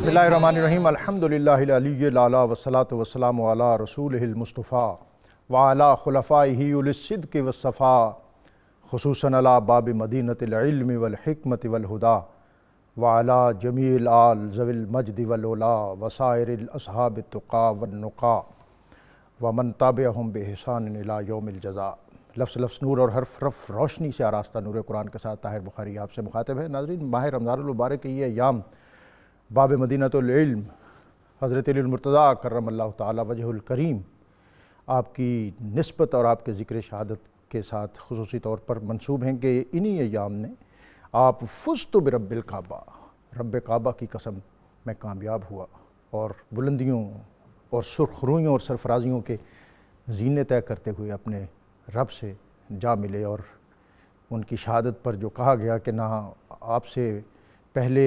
بسم اللہ الرحمن الرحیم الحمدللہ العلی الاعلیٰ والصلاة والسلام علی رسولہ المصطفیٰ وعلی خلفائہ اولی الصدق والصفاء خصوصاً علی باب مدینۃ العلم والحکمت والہدیٰ وعلی جمیع الآل ذوی المجد والعلا وسائر الاصحاب التقیٰ والنقیٰ ومن تابعہم بإحسان الی یوم الجزاء۔ لفظ لفظ نور اور حرف حرف روشنی سے آراستہ نور قرآن کے ساتھ طاہر بخاری آپ سے مخاطب ہے۔ ناظرین، ماہ رمضان المبارک کے یہ ایام باب مدینۃ العلم حضرت علی المرتضیٰ کرم اللہ تعالی وجہ الکریم آپ کی نسبت اور آپ کے ذکر شہادت کے ساتھ خصوصی طور پر منسوب ہیں کہ انہی ایام نے آپ فزت برب الکعبہ، رب کعبہ کی قسم میں کامیاب ہوا اور بلندیوں اور سرخروئیوں اور سرفرازیوں کے زینے طے کرتے ہوئے اپنے رب سے جا ملے، اور ان کی شہادت پر جو کہا گیا کہ نہ آپ سے پہلے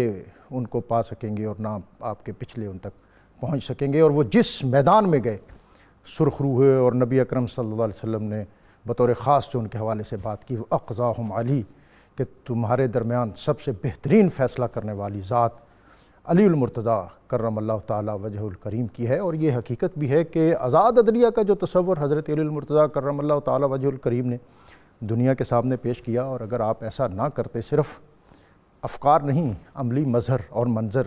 ان کو پا سکیں گے اور نہ آپ کے پچھلے ان تک پہنچ سکیں گے، اور وہ جس میدان میں گئے سرخ رو ہوئے، اور نبی اکرم صلی اللہ علیہ وسلم نے بطور خاص جو ان کے حوالے سے بات کی اقضاہم علی، کہ تمہارے درمیان سب سے بہترین فیصلہ کرنے والی ذات علی المرتضیٰ کرم اللہ تعالی وجہ الکریم کی ہے۔ اور یہ حقیقت بھی ہے کہ آزاد عدلیہ کا جو تصور حضرت علی المرتضیٰ کرم اللہ تعالی وجہ الکریم نے دنیا کے سامنے پیش کیا، اور اگر آپ ایسا نہ کرتے، صرف افکار نہیں، عملی مظہر اور منظر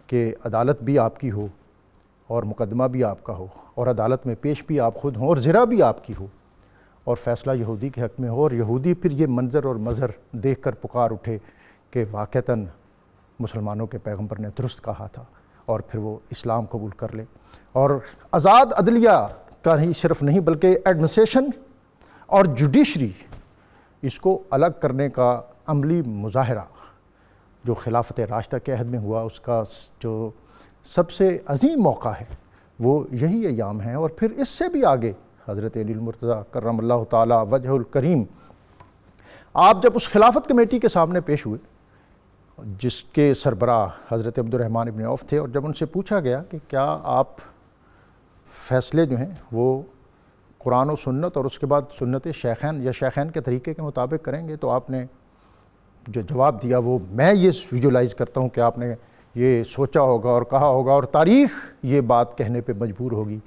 کہ عدالت بھی آپ کی ہو اور مقدمہ بھی آپ کا ہو اور عدالت میں پیش بھی آپ خود ہوں اور زرہ بھی آپ کی ہو اور فیصلہ یہودی کے حق میں ہو، اور یہودی پھر یہ منظر اور مظہر دیکھ کر پکار اٹھے کہ واقعتاً مسلمانوں کے پیغمبر نے درست کہا تھا، اور پھر وہ اسلام قبول کر لے۔ اور آزاد عدلیہ کا ہی صرف نہیں بلکہ ایڈمنسٹریشن اور جوڈیشری، اس کو الگ کرنے کا عملی مظاہرہ جو خلافت راشدہ کے عہد میں ہوا، اس کا جو سب سے عظیم موقع ہے وہ یہی ایام ہیں۔ اور پھر اس سے بھی آگے حضرت علی المرتضیٰ کرم اللہ تعالی وجہ الکریم آپ جب اس خلافت کمیٹی کے سامنے پیش ہوئے جس کے سربراہ حضرت عبد الرحمن ابن عوف تھے، اور جب ان سے پوچھا گیا کہ کیا آپ فیصلے جو ہیں وہ قرآن و سنت اور اس کے بعد سنت شیخین یا شیخین کے طریقے کے مطابق کریں گے، تو آپ نے جو جواب دیا وہ میں یہ ویژولائز کرتا ہوں کہ آپ نے یہ سوچا ہوگا اور کہا ہوگا، اور تاریخ یہ بات کہنے پہ مجبور ہوگی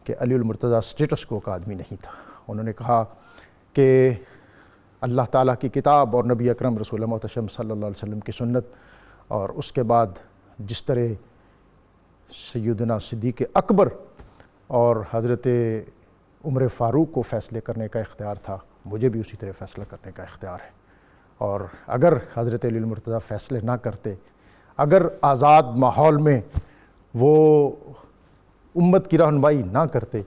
کہ علی المرتضیٰ سٹیٹس کو کا آدمی نہیں تھا۔ انہوں نے کہا کہ اللہ تعالیٰ کی کتاب اور نبی اکرم رسول محتشم صلی اللہ علیہ وسلم کی سنت، اور اس کے بعد جس طرح سیدنا صدیق اکبر اور حضرت عمر فاروق کو فیصلے کرنے کا اختیار تھا، مجھے بھی اسی طرح فیصلہ کرنے کا اختیار ہے۔ اور اگر حضرت علی المرتضیٰ فیصلے نہ کرتے، اگر آزاد ماحول میں وہ امت کی رہنمائی نہ کرتے،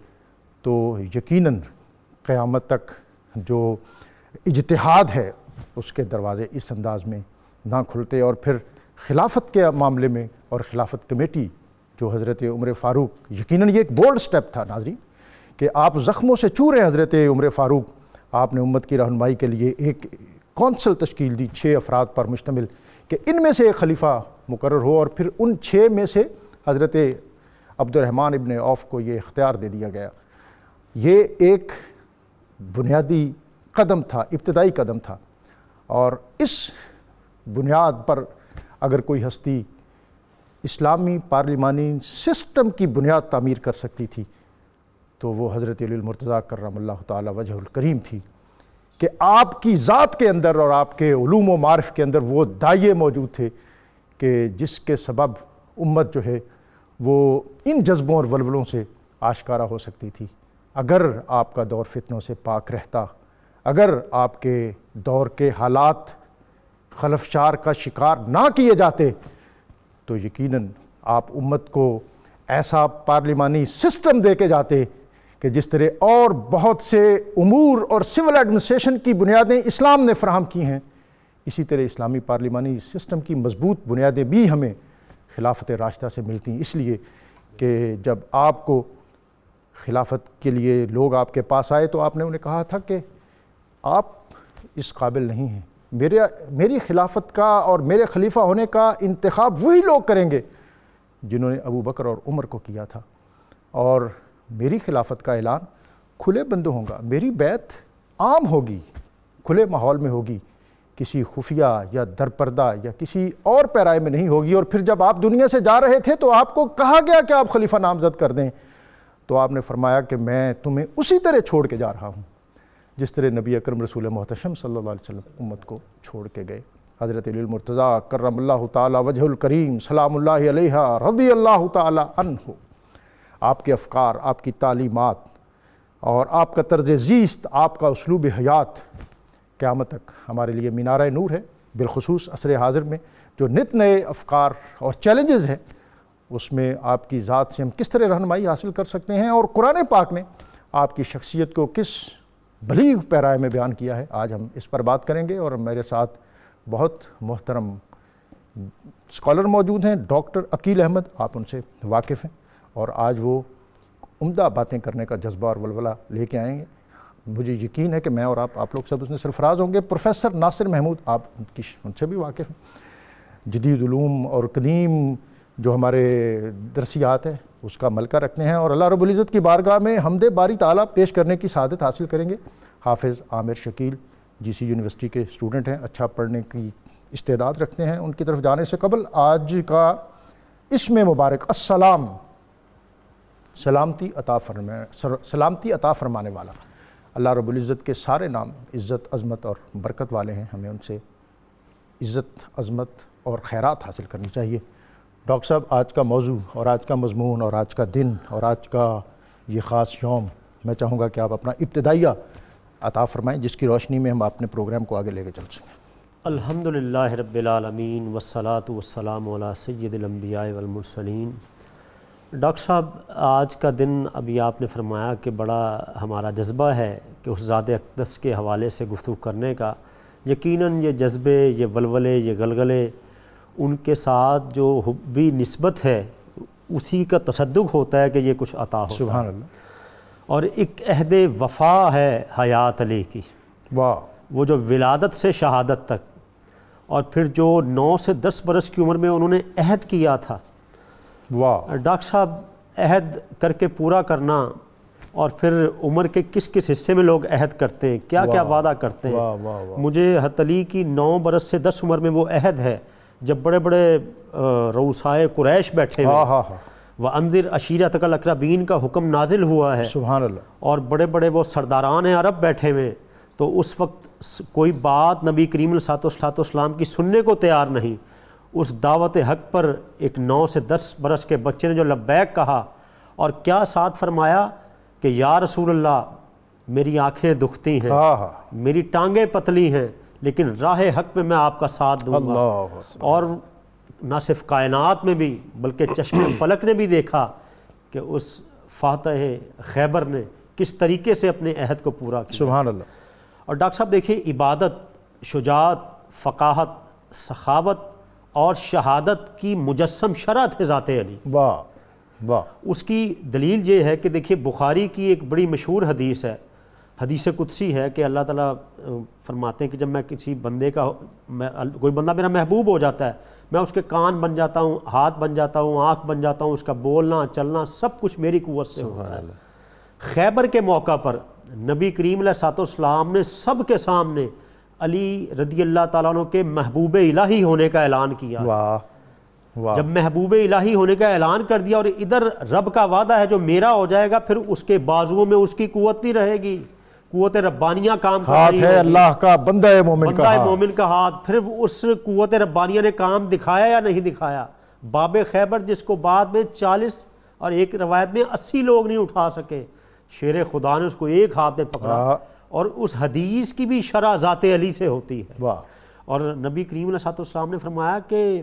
تو یقیناً قیامت تک جو اجتہاد ہے اس کے دروازے اس انداز میں نہ کھلتے، اور پھر خلافت کے معاملے میں اور خلافت کمیٹی جو حضرت عمر فاروق، یقیناً یہ ایک بولڈ سٹیپ تھا ناظرین کہ آپ زخموں سے چور ہیں حضرت عمر فاروق، آپ نے امت کی رہنمائی کے لیے ایک کونسل تشکیل دی 6 افراد پر مشتمل کہ ان میں سے ایک خلیفہ مقرر ہو، اور پھر ان 6 میں سے حضرت عبد الرحمن ابن عوف کو یہ اختیار دے دیا گیا۔ یہ ایک بنیادی قدم تھا، ابتدائی قدم تھا، اور اس بنیاد پر اگر کوئی ہستی اسلامی پارلیمانی سسٹم کی بنیاد تعمیر کر سکتی تھی تو وہ حضرت علی المرتضیٰ کرم اللہ تعالی وجہ الکریم تھی، کہ آپ کی ذات کے اندر اور آپ کے علوم و معارف کے اندر وہ داعیے موجود تھے کہ جس کے سبب امت جو ہے وہ ان جذبوں اور ولولوں سے آشکارا ہو سکتی تھی۔ اگر آپ کا دور فتنوں سے پاک رہتا، اگر آپ کے دور کے حالات خلفشار کا شکار نہ کیے جاتے، تو یقیناً آپ امت کو ایسا پارلیمانی سسٹم دے کے جاتے کہ جس طرح اور بہت سے امور اور سول ایڈمنسٹریشن کی بنیادیں اسلام نے فراہم کی ہیں، اسی طرح اسلامی پارلیمانی سسٹم کی مضبوط بنیادیں بھی ہمیں خلافت راشدہ سے ملتی ہیں، اس لیے کہ جب آپ کو خلافت کے لیے لوگ آپ کے پاس آئے تو آپ نے انہیں کہا تھا کہ آپ اس قابل نہیں ہیں، میری خلافت کا اور میرے خلیفہ ہونے کا انتخاب وہی لوگ کریں گے جنہوں نے ابو بکر اور عمر کو کیا تھا، اور میری خلافت کا اعلان کھلے بندوں ہوگا، میری بیعت عام ہوگی، کھلے ماحول میں ہوگی، کسی خفیہ یا درپردہ یا کسی اور پیرائے میں نہیں ہوگی۔ اور پھر جب آپ دنیا سے جا رہے تھے تو آپ کو کہا گیا کہ آپ خلیفہ نامزد کر دیں، تو آپ نے فرمایا کہ میں تمہیں اسی طرح چھوڑ کے جا رہا ہوں جس طرح نبی اکرم رسول محتشم صلی اللہ علیہ وسلم امت کو چھوڑ کے گئے۔ حضرت علی المرتضیٰ کرم اللہ تعالی وجہ الکریم سلام اللہ علیہ رضی اللہ تعالی عنہ، آپ کے افکار، آپ کی تعلیمات اور آپ کا طرز زیست، آپ کا اسلوب حیات قیامت تک ہمارے لیے مینارہ نور ہے۔ بالخصوص عصر حاضر میں جو نت نئے افکار اور چیلنجز ہیں، اس میں آپ کی ذات سے ہم کس طرح رہنمائی حاصل کر سکتے ہیں، اور قرآن پاک نے آپ کی شخصیت کو کس بلیغ پیرائے میں بیان کیا ہے، آج ہم اس پر بات کریں گے۔ اور میرے ساتھ بہت محترم اسکالر موجود ہیں، ڈاکٹر عقیل احمد، آپ ان سے واقف ہیں اور آج وہ عمدہ باتیں کرنے کا جذبہ اور ولولہ لے کے آئیں گے۔ مجھے یقین ہے کہ میں اور آپ لوگ سب اس میں سرفراز ہوں گے۔ پروفیسر ناصر محمود، آپ ان سے بھی واقف ہیں، جدید علوم اور قدیم جو ہمارے درسیات ہے اس کا ملکہ رکھتے ہیں، اور اللہ رب العزت کی بارگاہ میں حمد باری تعالیٰ پیش کرنے کی سعادت حاصل کریں گے۔ حافظ عامر شکیل جی سی یونیورسٹی کے اسٹوڈنٹ ہیں، اچھا پڑھنے کی استعداد رکھتے ہیں۔ ان کی طرف جانے سے قبل آج کا اسم مبارک السلام، سلامتی عطا فرمانے والا، اللہ رب العزت کے سارے نام عزت، عظمت اور برکت والے ہیں، ہمیں ان سے عزت، عظمت اور خیرات حاصل کرنی چاہیے۔ ڈاکٹر صاحب، آج کا موضوع اور آج کا مضمون اور آج کا دن اور آج کا یہ خاص یوم، میں چاہوں گا کہ آپ اپنا ابتدائیہ عطا فرمائیں جس کی روشنی میں ہم اپنے پروگرام کو آگے لے کے چل سکیں۔ الحمدللہ رب العالمین والصلاة والسلام علی سید الانبیاء والمرسلین۔ ڈاکٹر صاحب، آج کا دن ابھی آپ نے فرمایا کہ بڑا ہمارا جذبہ ہے کہ اس ذات اقدس کے حوالے سے گفتگو کرنے کا۔ یقیناً یہ جذبے، یہ ولولے، یہ گلگلے، ان کے ساتھ جو حبی نسبت ہے اسی کا تصدق ہوتا ہے کہ یہ کچھ عطا ہوتا ہے۔ سبحان اللہ۔ اور ایک عہد وفا ہے حیات علی کی، واہ، وہ جو ولادت سے شہادت تک، اور پھر جو 9 سے 10 برس کی عمر میں انہوں نے عہد کیا تھا۔ واہ ڈاکٹر صاحب، عہد کر کے پورا کرنا، اور پھر عمر کے کس کس حصے میں لوگ عہد کرتے ہیں، کیا کیا وعدہ کرتے ہیں۔ واہ واہ واہ۔ مجھے حضرت علی کی 9 برس سے 10 عمر میں وہ عہد ہے جب بڑے بڑے رؤسائے قریش بیٹھے ہوئے، وَأَنذِرْ عَشِيرَتَكَ الْأَقْرَبِينَ کا حکم نازل ہوا ہے، سبحان اللہ، اور بڑے بڑے وہ سرداران عرب بیٹھے ہوئے، تو اس وقت کوئی بات نبی کریم علیہ السلام کی سننے کو تیار نہیں۔ اس دعوت حق پر ایک 9 سے 10 برس کے بچے نے جو لبیک کہا، اور کیا ساتھ فرمایا کہ یا رسول اللہ، میری آنکھیں دکھتی ہیں، میری ٹانگیں پتلی ہیں، لیکن راہ حق میں آپ کا ساتھ دوں گا۔ اور نہ صرف کائنات میں بھی بلکہ چشم فلک نے بھی دیکھا کہ اس فاتح خیبر نے کس طریقے سے اپنے عہد کو پورا کیا۔ سبحان اللہ۔ اور ڈاکٹر صاحب دیکھیے، عبادت، شجاعت، فقاہت، سخاوت اور شہادت کی مجسم شرح تھے ذات علی۔ واہ واہ۔ اس کی دلیل یہ ہے کہ دیکھیے، بخاری کی ایک بڑی مشہور حدیث ہے، حدیث قدسی ہے، کہ اللہ تعالیٰ فرماتے ہیں کہ جب میں کسی بندے کا، کوئی بندہ میرا محبوب ہو جاتا ہے، میں اس کے کان بن جاتا ہوں، ہاتھ بن جاتا ہوں، آنکھ بن جاتا ہوں، اس کا بولنا چلنا سب کچھ میری قوت سے ہوتا ہے۔ خیبر کے موقع پر نبی کریم علیہ السلام نے سب کے سامنے علی رضی اللہ تعالیٰ عنہ کے محبوب الہی ہونے کا اعلان کیا۔ واہ واہ۔ جب محبوب الہی ہونے کا اعلان کر دیا، اور ادھر رب کا وعدہ ہے جو میرا ہو جائے گا، پھر اس کے بازوؤں میں اس کی قوت نہیں رہے گی، قوت ربانیہ کام کر رہی ہاتھ ہے اللہ کا، بندہ مومن کا ہاتھ، مومن کا ہاتھ۔ پھر اس قوت ربانیہ نے کام دکھایا یا نہیں دکھایا؟ باب خیبر، جس کو بعد میں 40 اور ایک روایت میں 80 لوگ نہیں اٹھا سکے، شیر خدا نے اس کو ایک ہاتھ میں پکڑا، اور اس حدیث کی بھی شرح ذات علی سے ہوتی ہے۔ واہ۔ اور نبی کریم علیہ السلام نے فرمایا کہ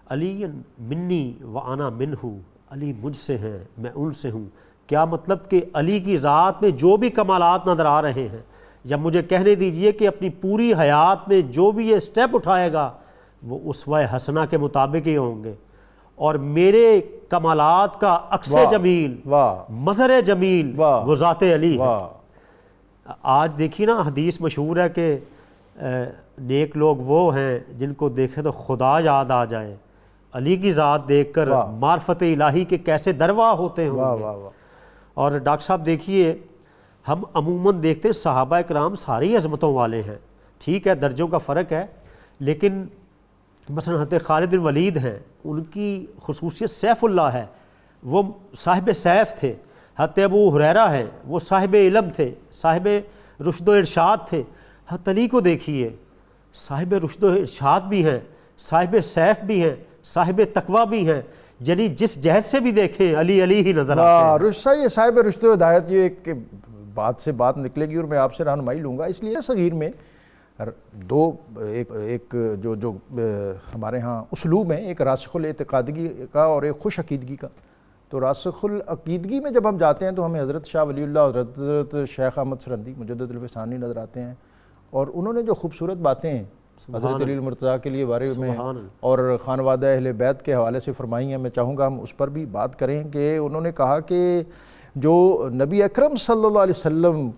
علی منی وانا منہ، علی مجھ سے ہیں، میں ان سے ہوں۔ کیا مطلب کہ علی کی ذات میں جو بھی کمالات نظر آ رہے ہیں، یا مجھے کہنے دیجئے کہ اپنی پوری حیات میں جو بھی یہ سٹیپ اٹھائے گا وہ اسوہ حسنہ کے مطابق ہی ہوں گے، اور میرے کمالات کا عکس جمیل، مظہر جمیل وہ ذات علی ہے۔ آج دیکھیے نا، حدیث مشہور ہے کہ نیک لوگ وہ ہیں جن کو دیکھیں تو خدا یاد آ جائے، علی کی ذات دیکھ کر معرفت الہی کے کیسے درواہ ہوتے ہوں گے۔ اور ڈاکٹر صاحب دیکھیے، ہم عموماً دیکھتے ہیں صحابہ کرام ساری عظمتوں والے ہیں، ٹھیک ہے درجوں کا فرق ہے، لیکن مثلا حضرت خالد بن ولید ہیں، ان کی خصوصیت سیف اللہ ہے، وہ صاحب سیف تھے۔ حضرت ابو ہریرہ ہیں، وہ صاحب علم تھے، صاحب رشد و ارشاد تھے۔ حضرت علی کو دیکھیے، صاحب رشد و ارشاد بھی ہیں، صاحب سیف بھی ہیں، صاحب تقویٰ بھی ہیں، یعنی جس جہت سے بھی دیکھیں علی علی ہی نظر آتے ہیں۔ یہ صاحب رشد و ہدایت، یہ ایک بات سے بات نکلے گی اور میں آپ سے رہنمائی لوں گا۔ اس لیے صغیر میں دو ایک جو ہمارے ہاں اسلوب ہیں، ایک راسخ الاعتقادگی کا اور ایک خوش عقیدگی کا۔ تو راسخ العقیدگی میں جب ہم جاتے ہیں تو ہمیں حضرت شاہ ولی اللہ اور حضرت شیخ احمد سرندی مجدد الفسانی نظر آتے ہیں، اور انہوں نے جو خوبصورت باتیں حضرت علی المرتضیٰ کے لیے بارے میں اور خانوادہ اہل بیت کے حوالے سے فرمائی ہیں، میں چاہوں گا ہم اس پر بھی بات کریں کہ انہوں نے کہا کہ جو نبی اکرم صلی اللہ علیہ وسلم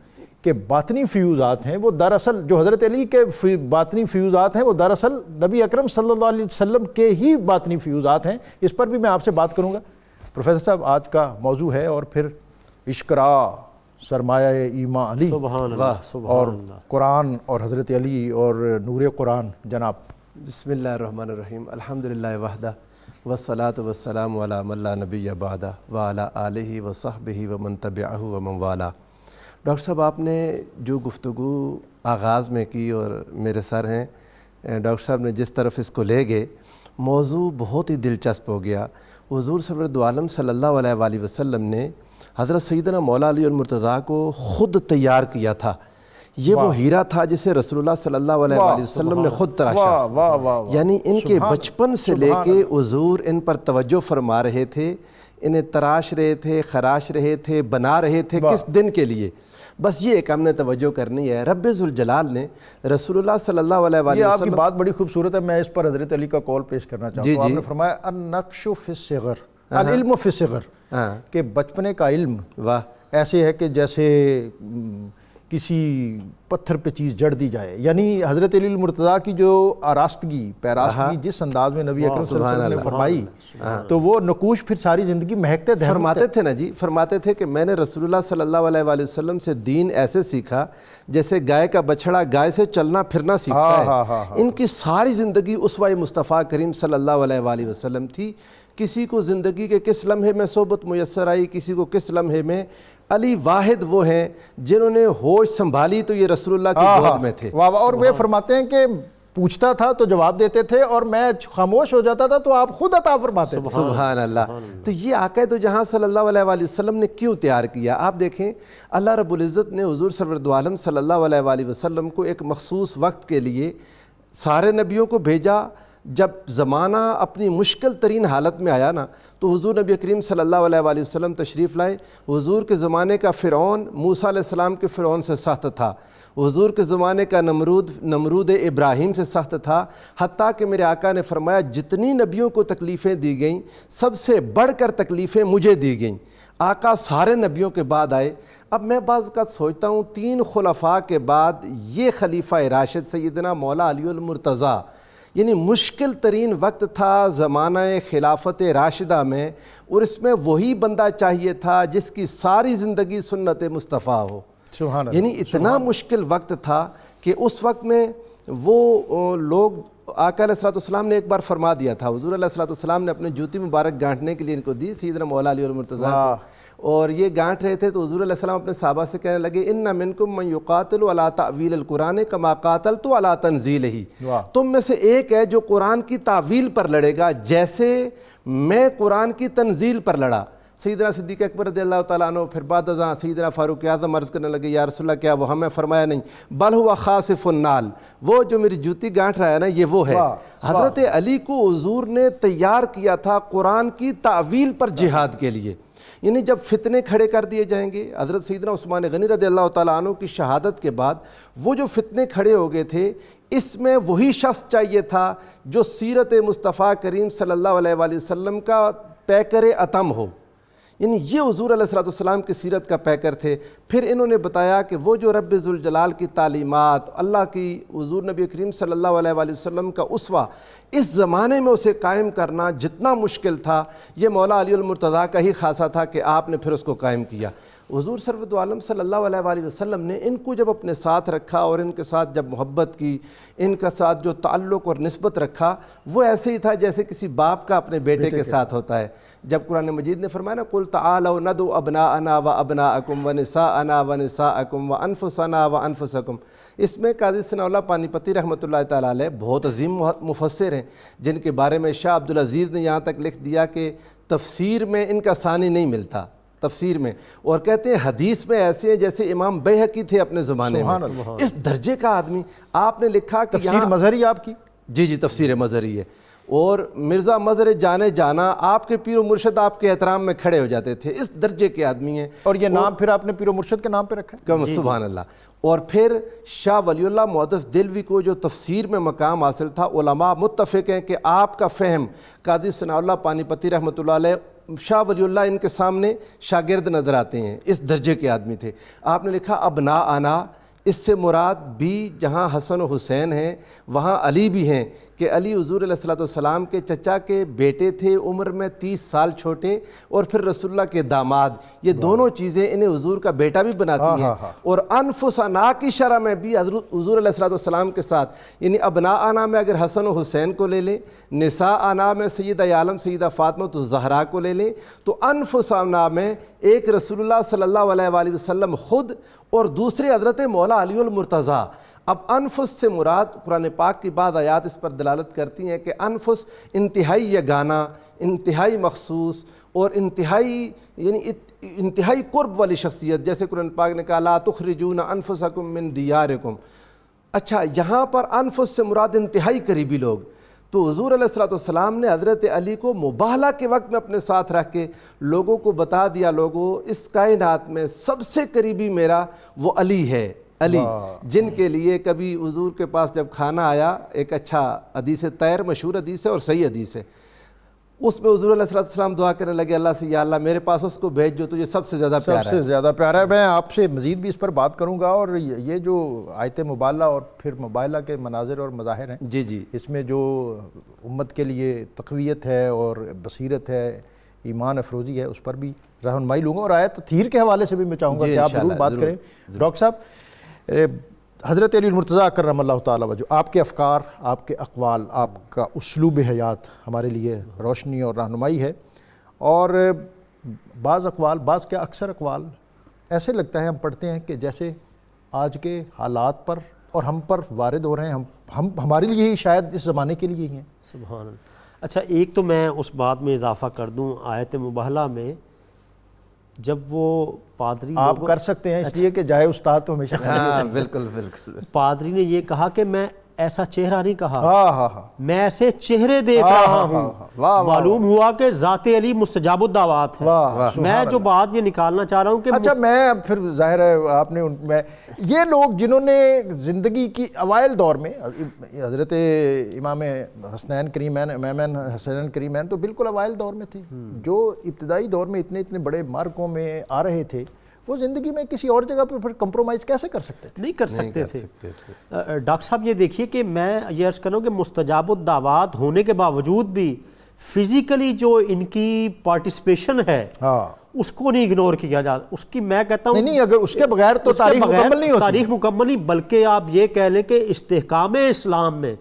کے باطنی فیوزات ہیں وہ دراصل، جو حضرت علی کے باطنی فیوزات ہیں وہ دراصل نبی اکرم صلی اللہ علیہ وسلم کے ہی باطنی فیوزات ہیں۔ اس پر بھی میں آپ سے بات کروں گا۔ پروفیسر صاحب، آج کا موضوع ہے اور پھر اشکرا سرمایہ ایمان علی، سبحان اللہ، اور قرآن اور حضرت علی اور نور قرآن۔ جناب بسم اللہ الرحمن الرحیم، الحمدللہ وحدہ والصلاة والسلام علی من لا نبی بعدہ وعلی آلہ وصحبہ ومن تبعہ ومن والا۔ ڈاکٹر صاحب، آپ نے جو گفتگو آغاز میں کی اور میرے سر ہیں، ڈاکٹر صاحب نے جس طرف اس کو لے گئے، موضوع بہت ہی دلچسپ ہو گیا۔ حضور سرور دو عالم صلی اللہ علیہ وآلہ وسلم نے حضرت سیدنا مولا علی المرتضیٰ کو خود تیار کیا تھا۔ یہ وہ ہیرا تھا جسے رسول اللہ صلی اللہ علیہ وآلہ وسلم نے خود تراشا، یعنی ان کے بچپن سے لے کے حضور ان پر توجہ فرما رہے تھے، انہیں تراش رہے تھے، خراش رہے تھے، بنا رہے تھے۔ کس دن کے لیے؟ بس یہ ایک ہم نے توجہ کرنی ہے۔ رب ذوالجلال نے رسول اللہ صلی اللہ علیہ وآلہ یہ آپ کی وسلم، بات بڑی خوبصورت ہے، میں اس پر حضرت علی کا قول پیش کرنا چاہتا ہوں۔ آپ نے فرمایا النقش فی الصغر، العلم فی الصغر، کہ بچپنے کا علم واہ، ایسے ہے کہ جیسے کسی پتھر پہ چیز جڑ دی جائے، یعنی حضرت علی المرتضیٰ کی جو آراستگی پیراستگی جس انداز میں نبی اکرم صلی اللہ علیہ وسلم نے فرمائی، تو وہ نقوش پھر ساری زندگی مہکتے دہمتے فرماتے تھے نا جی، فرماتے تھے کہ میں نے رسول اللہ صلی اللہ علیہ وآلہ وسلم سے دین ایسے سیکھا جیسے گائے کا بچھڑا گائے سے چلنا پھرنا سیکھتا ہے۔ ان کی ساری زندگی اسوہ مصطفیٰ کریم صلی اللہ علیہ وآلہ وسلم تھی۔ کسی کو زندگی کے کس لمحے میں صحبت میسر آئی، کسی کو کس لمحے میں، علی واحد وہ ہیں جنہوں نے ہوش سنبھالی تو یہ رسول اللہ کی گود میں تھے۔ اور وہ فرماتے ہیں کہ پوچھتا تھا تو جواب دیتے تھے، اور میں خاموش ہو جاتا تھا تو آپ خود عطا فرماتے تھے۔ سبحان اللہ۔ تو یہ آقا تو جہاں صلی اللہ علیہ وآلہ وسلم نے کیوں تیار کیا؟ آپ دیکھیں، اللہ رب العزت نے حضور سرور دو عالم صلی اللہ علیہ وآلہ وسلم کو ایک مخصوص وقت کے لیے سارے نبیوں کو بھیجا۔ جب زمانہ اپنی مشکل ترین حالت میں آیا نا، تو حضور نبی کریم صلی اللہ علیہ وآلہ وسلم تشریف لائے۔ حضور کے زمانے کا فرعون موسیٰ علیہ السلام کے فرعون سے سخت تھا، حضور کے زمانے کا نمرود ابراہیم سے سخت تھا، حتیٰ کہ میرے آقا نے فرمایا جتنی نبیوں کو تکلیفیں دی گئیں سب سے بڑھ کر تکلیفیں مجھے دی گئیں۔ آقا سارے نبیوں کے بعد آئے۔ اب میں بعض اوقات سوچتا ہوں 3 خلفاء کے بعد یہ خلیفہ راشد سیدنا مولا علی المرتضیٰ، یعنی مشکل ترین وقت تھا زمانہ خلافت راشدہ میں، اور اس میں وہی بندہ چاہیے تھا جس کی ساری زندگی سنت مصطفیٰ ہو۔ یعنی اتنا مشکل وقت تھا کہ اس وقت میں وہ لوگ، آقا علیہ السلام نے ایک بار فرما دیا تھا، حضور علیہ السلام نے اپنے جوتی مبارک گانٹنے کے لیے ان کو دی سیدنا مولا علی المرتضیٰ کو، اور یہ گانٹ رہے تھے تو حضور علیہ السلام اپنے صحابہ سے کہنے لگے ان منکم من یقاتل علی تعویل القرآن کما قاتلت علی تنزیلہ، تم میں سے ایک ہے جو قرآن کی تعویل پر لڑے گا جیسے میں قرآن کی تنزیل پر لڑا۔ سیدنا صدیق اکبر رضی اللہ تعالیٰ عنہ پھر بعد ازاں سیدنا فاروق اعظم عرض کرنے لگے یا رسول اللہ کیا وہ ہمیں؟ فرمایا نہیں، بل ہوا خاصف النال، وہ جو میری جوتی گانٹ رہا ہے نا یہ وہ ہے۔ حضرت علی کو حضور نے تیار کیا تھا قرآن کی تعویل پر جہاد کے لیے، یعنی جب فتنے کھڑے کر دیے جائیں گے، حضرت سیدنا عثمان غنی رضی اللہ تعالیٰ عنہ کی شہادت کے بعد وہ جو فتنے کھڑے ہو گئے تھے، اس میں وہی شخص چاہیے تھا جو سیرت مصطفیٰ کریم صلی اللہ علیہ وآلہ وسلم کا پیکر اتم ہو، یعنی یہ حضور علیہ السلام کی سیرت کا پیکر تھے۔ پھر انہوں نے بتایا کہ وہ جو رب ذوالجلال کی تعلیمات، اللہ کی حضور نبی کریم صلی اللہ علیہ وآلہ وسلم کا اسوہ، اس زمانے میں اسے قائم کرنا جتنا مشکل تھا، یہ مولا علی المرتضیٰ کا ہی خاصہ تھا کہ آپ نے پھر اس کو قائم کیا۔ حضور سرورت عالم صلی اللہ علیہ وآلہ وسلم نے ان کو جب اپنے ساتھ رکھا اور ان کے ساتھ جب محبت کی، ان کا ساتھ جو تعلق اور نسبت رکھا، وہ ایسے ہی تھا جیسے کسی باپ کا اپنے بیٹے کے ساتھ ہوتا ہے۔ جب قرآن مجید نے فرمایا نا قُلْ تَعَالَوْا نَدْعُوا أَبْنَاءَنَا وَأَبْنَاءَكُمْ وَنِسَاءَنَا وَنِسَاءَكُمْ وَأَنفُسَنَا وَأَنفُسَكُمْ، اس میں قاضی ثناء اللہ پانی پتی رحمۃ اللہ تعالیٰ علیہ بہت عظیم مفسر ہیں، جن کے بارے میں شاہ عبدالعزیز نے یہاں تک لکھ دیا کہ تفسیر میں ان کا ثانی نہیں ملتا، تفسیر میں، اور کہتے ہیں حدیث میں ایسے ہیں جیسے امام بیہقی تھے اپنے زمانے میں، اس درجے کا آدمی۔ آپ نے لکھا کہ تفسیر مظہری آپ کی؟ جی تفسیر مظہری ہے، اور مرزا مظہر جانے جانا، آپ کے پیر و مرشد آپ کے احترام میں کھڑے ہو جاتے تھے، اس درجے کے آدمی ہیں۔ اور یہ نام پھر آپ نے پیر و مرشد کے نام پہ رکھا ہے؟ سبحان اللہ۔ اور پھر شاہ ولی اللہ محدث دہلوی کو جو تفسیر میں مقام حاصل تھا، علماء متفق ہیں کہ آپ کا فہم، قاضی ثناء اللہ پانی پتی رحمۃ اللہ علیہ، شاہ ولی اللہ ان کے سامنے شاگرد نظر آتے ہیں، اس درجے کے آدمی تھے۔ آپ نے لکھا ابناءنا، اس سے مراد بھی جہاں حسن و حسین ہیں وہاں علی بھی ہیں، کہ علی حضور علیہ الصلوۃ والسلام کے چچا کے بیٹے تھے، عمر میں 30 سال چھوٹے، اور پھر رسول اللہ کے داماد، یہ دونوں چیزیں انہیں حضور کا بیٹا بھی بناتی ہیں۔ اور انفسنا کی شرح میں بھی حضور علیہ الصلوۃ والسلام کے ساتھ، یعنی ابناءنا میں اگر حسن و حسین کو لے لیں، نساءنا میں سیدہ عالم سیدہ فاطمہ الزہرا کو لے لیں، تو انفسنا میں ایک رسول اللہ صلی اللہ علیہ وآلہ وسلم خود، اور دوسرے حضرت مولا علی المرتضیٰ۔ اب انفس سے مراد قرآن پاک کی بعض آیات اس پر دلالت کرتی ہیں کہ انفس انتہائی یگانہ، انتہائی مخصوص، اور انتہائی قرب والی شخصیت، جیسے قرآن پاک نے کہا لا تخرجون انفسکم من دیارکم۔ اچھا، یہاں پر انفس سے مراد انتہائی قریبی لوگ، تو حضور علیہ الصلوۃ والسلام نے حضرت علی کو مباہلہ کے وقت میں اپنے ساتھ رکھ کے لوگوں کو بتا دیا، لوگوں اس کائنات میں سب سے قریبی میرا وہ علی ہے، علی، جن کے لیے کبھی حضور کے پاس جب کھانا آیا، ایک اچھا حدیث طیر، مشہور حدیث ہے اور صحیح حدیث ہے، اس میں حضور علیہ الصلوۃ والسلام دعا کرنے لگے اللہ سے، یا اللہ میرے پاس اس کو بھیج جو تجھے سب سے زیادہ پیارا ہے۔ سب سے زیادہ پیارا ہے۔ میں آپ سے مزید بھی اس پر بات کروں گا، اور یہ جو آیت مبالغہ اور پھر مبالغہ کے مناظر اور مظاہر ہیں، جی اس میں جو امت کے لیے تقویت ہے اور بصیرت ہے، ایمان افروزی ہے، اس پر بھی رہنمائی لوں گا، اور آیت تطہیر کے حوالے سے بھی میں چاہوں گا کہ آپ ضرور بات کریں۔ ڈاکٹر صاحب، حضرت علی المرتضیٰ کرم اللہ تعالیٰ وجہ، آپ کے افکار، آپ کے اقوال، آپ کا اسلوب حیات ہمارے لیے روشنی اور رہنمائی ہے، اور بعض اقوال، بعض کیا اکثر اقوال ایسے لگتا ہے ہم پڑھتے ہیں کہ جیسے آج کے حالات پر اور ہم پر وارد ہو رہے ہیں، ہم ہمارے لیے ہی شاید اس زمانے کے لیے ہی ہیں۔ سبحان اللہ۔ اچھا، ایک تو میں اس بات میں اضافہ کر دوں، آیت مباہلہ میں جب وہ پادری، آپ کر سکتے ہیں اس لیے کہ جائے استاد تو ہمیشہ، ہاں بالکل، پادری نے یہ کہا کہ میں ایسا چہرہ نہیں کہا، ہاں میں ایسے چہرے دیکھ رہا ہوں، معلوم ہوا کہ ذات علی مستجاب الدعوات ہے۔ میں جو بات یہ نکالنا چاہ رہا ہوں کہ اچھا، میں پھر ظاہر ہے آپ نے میں یہ لوگ جنہوں نے زندگی کی اوائل دور میں، حضرت امام حسنین کریمین، امامین حسنین کریمین تو بالکل اوائل دور میں تھے، جو ابتدائی دور میں اتنے بڑے مارکوں میں آ رہے تھے، وہ زندگی میں کسی اور جگہ پر پھر کمپرومائز کیسے کر سکتے تھے؟ نہیں کر سکتے تھے۔ ڈاکٹر صاحب یہ دیکھیے کہ میں یہ عرض کروں کہ مستجاب الدعوات ہونے کے باوجود بھی فزیکلی جو ان کی پارٹیسپیشن ہے اس کو نہیں اگنور کیا جا، اس کی میں کہتا ہوں نہیں، اگر اس کے بغیر تو تاریخ مکمل نہیں ہوتی، تاریخ مکمل نہیں، بلکہ آپ یہ کہہ لیں کہ استحکام اسلام میں،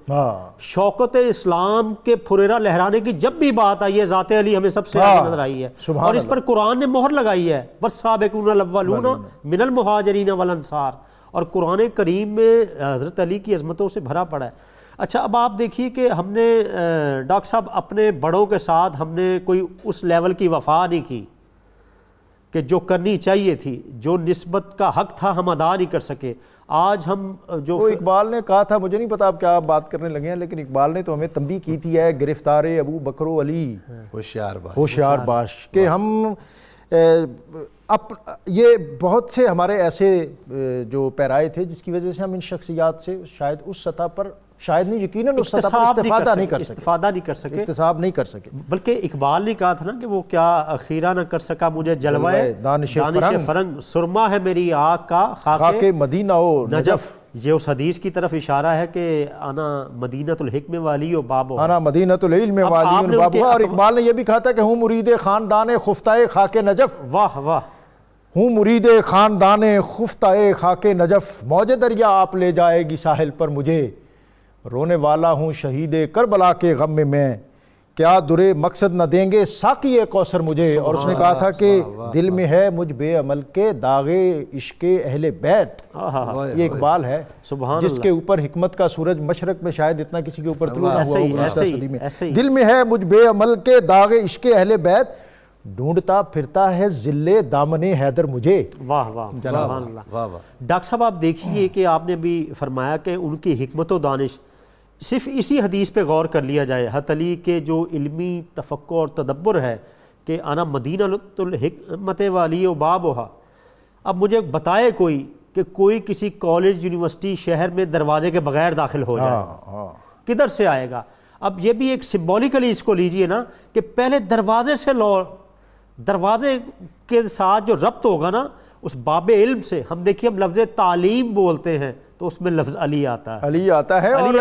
شوکت اسلام کے پھریرا لہرانے کی جب بھی بات آئی ہے، ذات علی ہمیں سب سے آگے نظر آئی ہے، اور اس پر قرآن نے مہر لگائی ہے، والسابقون الاولون من المہاجرین والانصار، اور قرآن کریم میں حضرت علی کی عظمتوں سے بھرا پڑا ہے۔ اچھا، اب آپ دیکھیے کہ ہم نے ڈاکٹر صاحب اپنے بڑوں کے ساتھ ہم نے کوئی اس لیول کی وفا نہیں کی کہ جو کرنی چاہیے تھی، جو نسبت کا حق تھا ہم ادا نہیں کر سکے۔ آج ہم جو اقبال نے کہا تھا، مجھے نہیں پتا آپ کیا بات کرنے لگے ہیں، لیکن اقبال نے تو ہمیں تنبیہ کی تھی ہے، گرفتار ابو بکر و علی ہوشیار باش، کہ ہم یہ بہت سے ہمارے ایسے جو پیرائے تھے جس کی وجہ سے ہم ان شخصیات سے شاید اس سطح پر، شاید نہیں یقیناً اس سطح پر استفادہ نہیں کر سکے، اکتساب نہیں کر سکے۔ بلکہ اقبال نے کہا تھا نا کہ وہ کیا خیرہ نہ کر سکا مجھے جلوائے دانش فرنگ، سرما ہے میری آنکھ کا خاک مدینہ و نجف۔ یہ اس حدیث کی طرف اشارہ ہے کہ انا مدینۃ الحکم والی و بابو، انا مدینۃ العلم والی و بابو، اور اقبال نے یہ بھی کہا تھا کہ ہوں مرید خاندان خفتہ خاک نجف۔ واہ واہ، ہوں مرید خاندان خفتہ خاک نجف، موج دریا آپ لے جائے گی ساحل پر مجھے، رونے والا ہوں شہید کربلا کے غم میں کیا درے مقصد نہ دیں گے ساقی کوثر مجھے۔ اور اس نے کہا تھا کہ دل میں ہے مجھ بے عمل کے داغ عشق اہل بیت، یہ اقبال ہے جس کے اوپر حکمت کا سورج مشرق میں شاید اتنا کسی کے اوپر طلوع نہ ہوا ہو 19 صدی میں۔ دل میں ہے مجھ بے عمل کے داغ عشق اہل بیت، ڈھونڈتا پھرتا ہے ذل دامن حیدر مجھے۔ واہ واہ سبحان اللہ۔ ڈاکٹر صاحب آپ دیکھیے کہ آپ نے بھی فرمایا کہ ان کی حکمت و دانش، صرف اسی حدیث پہ غور کر لیا جائے، حضرت علی کے جو علمی تفکر اور تدبر ہے کہ انا مدینہ الحکمت والی و بابھا۔ اب مجھے بتائے کوئی کہ کوئی کسی کالج یونیورسٹی شہر میں دروازے کے بغیر داخل ہو جائے، کدھر سے آئے گا؟ اب یہ بھی ایک سمبولیکلی اس کو لیجئے نا کہ پہلے دروازے سے دروازے کے ساتھ جو ربط ہوگا نا اس باب علم سے، ہم دیکھیے ہم لفظ تعلیم بولتے ہیں تو اس میں لفظ علی آتا ہے، علی آتا ہے۔ اور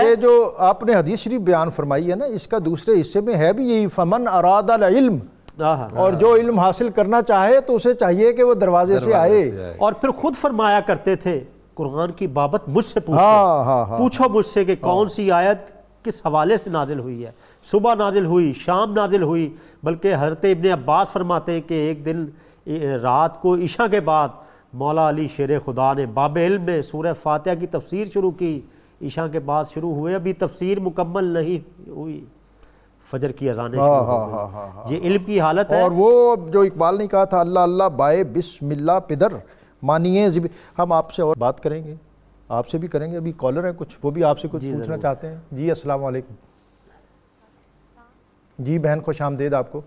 یہ جو آپ نے حدیث شریف بیان فرمائی ہے نا، اس کا دوسرے حصے میں ہے بھی یہی، فمن اراد العلم، اور جو علم حاصل کرنا چاہے تو اسے چاہیے کہ وہ دروازے سے آئے۔ اور پھر خود فرمایا کرتے تھے قرآن کی بابت مجھ سے پوچھو مجھ سے کہ کون سی آیت کس حوالے سے نازل ہوئی ہے، صبح نازل ہوئی، شام نازل ہوئی۔ بلکہ حضرت ابن عباس فرماتے ہیں کہ ایک دن رات کو عشاء کے بعد مولا علی شیر خدا نے باب علم میں سورہ فاتحہ کی تفسیر شروع کی، عشاء کے بعد شروع ہوئے، ابھی تفسیر مکمل نہیں ہوئی، فجر کی اذانیں شروع ہو گئی۔ یہ علم کی حالت ہے۔ اور وہ جو اقبال نے کہا تھا اللہ اللہ بائے بسم اللہ پدر مانیے ہم آپ سے اور بات کریں گے، آپ سے بھی کریں گے، ابھی کالر ہیں کچھ، وہ بھی آپ سے کچھ پوچھنا چاہتے ہیں۔ جی السلام علیکم۔ جی بہن خوش آمدید آپ کو۔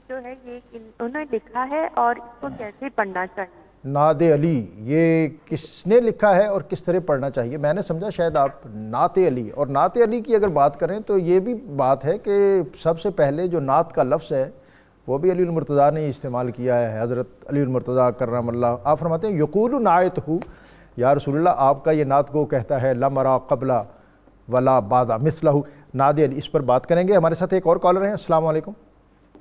جو ہے یہ انہوں نے لکھا ہے اور اس کو کیسے پڑھنا چاہیے؟ نعت علی یہ کس نے لکھا ہے اور کس طرح پڑھنا چاہیے؟ میں نے سمجھا شاید آپ نعت علی، اور نعت علی کی اگر بات کریں تو یہ بھی بات ہے کہ سب سے پہلے جو نعت کا لفظ ہے وہ بھی علی المرتضیٰ نے استعمال کیا ہے، حضرت علی المرتضیٰ کرم اللہ۔ آپ فرماتے ہیں یقول نعتہ، یا رسول اللہ آپ کا یہ نعت گو کہتا ہے لم ارا قبل ولا بعد مثلہ، نعت علی۔ اس پر بات کریں گے۔ ہمارے ساتھ ایک اور کالر ہیں۔ السلام علیکم۔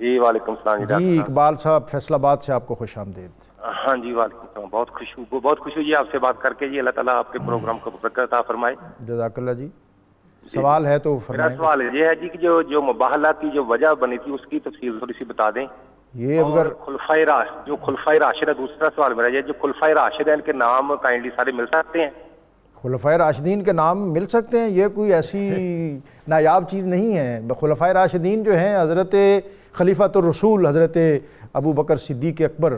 جی وعلیکم السلام۔ جی اقبال صاحب فیصل آباد سے آپ کو خوش آمدید۔ ہاں جی وعلیکم السلام، بہت خوش ہوئی آپ سے بات کر کے جی، اللہ تعالیٰ آپ کے پروگرام کو برکت عطا فرمائے۔ جزاک اللہ جی۔ سوال ہے تو میرا سوال یہ ہے جی کہ جو مباہلہ کی جو وجہ بنی تھی اس کی تفصیل تھوڑی سی بتا دیں۔ یہ اگر خلفائے راشدہ، دوسرا سوال میرا یہ جو خلفائے راشدہ ان کے نام کائنڈلی سارے مل سکتے ہیں؟ خلفائے راشدین کے نام مل سکتے ہیں، یہ کوئی ایسی نایاب چیز نہیں ہے۔ خلفائے راشدین جو ہیں حضرت خلیفۃ الرسول حضرت ابو بکر صدیق اکبر،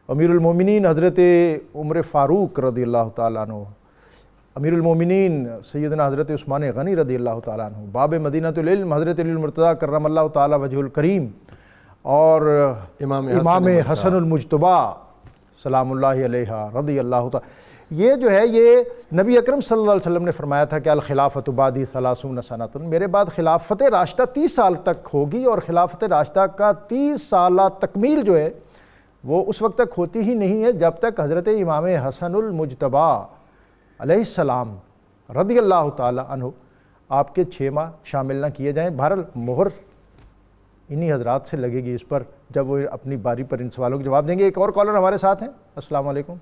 امیر المومنین حضرت عمر فاروق رضی اللہ تعالیٰ عنہ، امیر المومنین سیدنا حضرت عثمان غنی رضی اللہ تعالیٰ عنہ، باب مدینۃ العلم حضرت علی المرتضیٰ کرم اللہ تعالیٰ وجہ الکریم، اور امام حسن المجتبیٰ سلام اللہ علیہ رضی اللہ تعالیٰ۔ یہ جو ہے یہ نبی اکرم صلی اللہ علیہ وسلم نے فرمایا تھا کہ الخلافۃ بعدی 30 سنۃ، میرے بعد خلافت راشدہ 30 سال تک ہوگی، اور خلافت راشدہ کا 30 سالہ تکمیل جو ہے وہ اس وقت تک ہوتی ہی نہیں ہے جب تک حضرت امام حسن المجتبیٰ علیہ السلام رضی اللہ تعالی عنہ آپ کے 6 ماہ شامل نہ کیے جائیں۔ بہرحال مہر انہی حضرات سے لگے گی اس پر جب وہ اپنی باری پر ان سوالوں کے جواب دیں گے۔ ایک اور کالر ہمارے ساتھ ہیں۔ السلام علیکم،